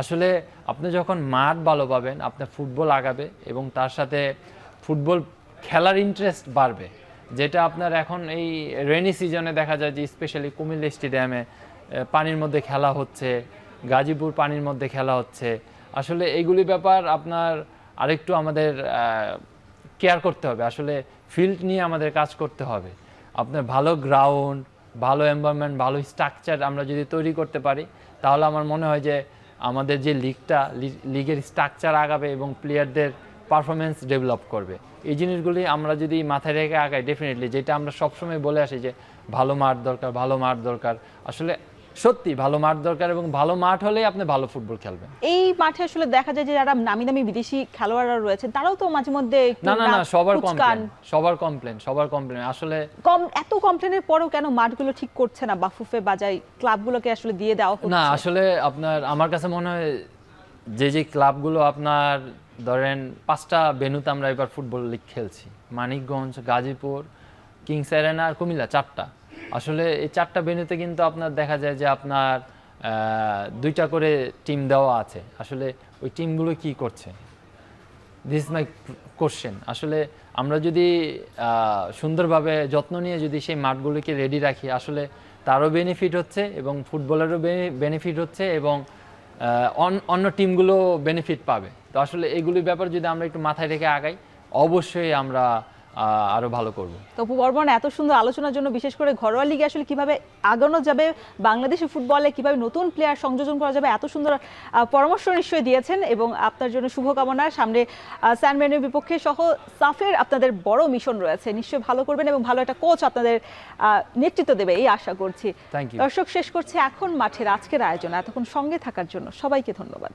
আসলে আপনি যখন মাঠ ভালো পাবেন, আপনার ফুটবল আগাবে এবং তার সাথে ফুটবল খেলার ইন্টারেস্ট বাড়বে, যেটা আপনার এখন এই রেনি সিজনে দেখা যায় যে স্পেশালি কুমিল্লা স্টেডিয়ামে পানির মধ্যে খেলা হচ্ছে, গাজীপুর পানির মধ্যে খেলা হচ্ছে। আসলে এইগুলি ব্যাপার আপনার আরেকটু আমাদের কেয়ার করতে হবে। আসলে ফিল্ড নিয়ে আমাদের কাজ করতে হবে। আপনার ভালো গ্রাউন্ড, ভালো এনভায়রনমেন্ট, ভালো স্ট্রাকচার আমরা যদি তৈরি করতে পারি, তাহলে আমার মনে হয় যে আমাদের যে লিগের স্ট্রাকচার আগাবে এবং প্লেয়ারদের পারফরমেন্স ডেভেলপ করবে। এই জিনিসগুলি আমরা যদি মাথায় রেখে আগাই, ডেফিনেটলি, যেটা আমরা সবসময় বলে আসি যে ভালো মাঠ দরকার, ভালো মাঠ দরকার। আসলে সত্যি ভালো মাঠ দরকার এবং ভালো মাঠ হলেই আপনি ভালো ফুটবল খেলবেন। এই মাঠে আসলে দেখা যায় যে যারা নামি দামি বিদেশি খেলোয়াড়রা রয়েছেন, তারাও তো মাঝে মধ্যে না সবার কমপ্লেন আসলে এত কমপ্লেনের পরেও কেন মাঠগুলো ঠিক করছে না বাফুফে বাজাই ক্লাবগুলোকে আসলে দিয়ে দেওয়া হচ্ছে? না আসলে আমার কাছে মনে হয় যে ক্লাবগুলো আপনার ধরেন 5টা ভেন্যুতে আমরা এবার ফুটবল লিগ খেলছি, মানিকগঞ্জ, গাজীপুর, কিংস অ্যারেনা আর কুমিল্লা, 4টা। আসলে এই 4টা ভেন্যুতে কিন্তু আপনার দেখা যায় যে আপনার 2টা করে টিম দেওয়া আছে। আসলে ওই টিমগুলো কি করছে, দিস ইজ মাই কোশ্চেন। আসলে আমরা যদি সুন্দরভাবে যত্ন নিয়ে যদি সেই মাঠগুলোকে রেডি রাখি, আসলে তারও বেনিফিট হচ্ছে এবং ফুটবলেরও বেনিফিট হচ্ছে এবং অন্য টিমগুলো বেনিফিট পাবে। তো আসলে এগুলির ব্যাপার যদি আমরা একটু মাথায় রেখে আগাই, অবশ্যই আমরা আরো ভালো করব। তো অপু বর্মন, এত সুন্দর আলোচনার জন্য, বিশেষ করে ঘরোয়া লিগে আসলে কিভাবে আগানো যাবে, বাংলাদেশি ফুটবলে কিভাবে নতুন প্লেয়ার সংযোজন করা যাবে, এত সুন্দর পরামর্শ নিশ্চয়ই দিয়েছেন এবং আপনার জন্য শুভকামনা। সামনে স্যান মেরিনোর বিপক্ষে সহ সাফের আপনাদের বড় মিশন রয়েছে, নিশ্চয়ই ভালো করবেন এবং ভালো একটা কোচ আপনাদের নেতৃত্ব দেবে এই আশা করছি। Thank you. দর্শক, শেষ করছি এখন মাঠের আজকের আয়োজন। এতক্ষণ সঙ্গে থাকার জন্য সবাইকে ধন্যবাদ।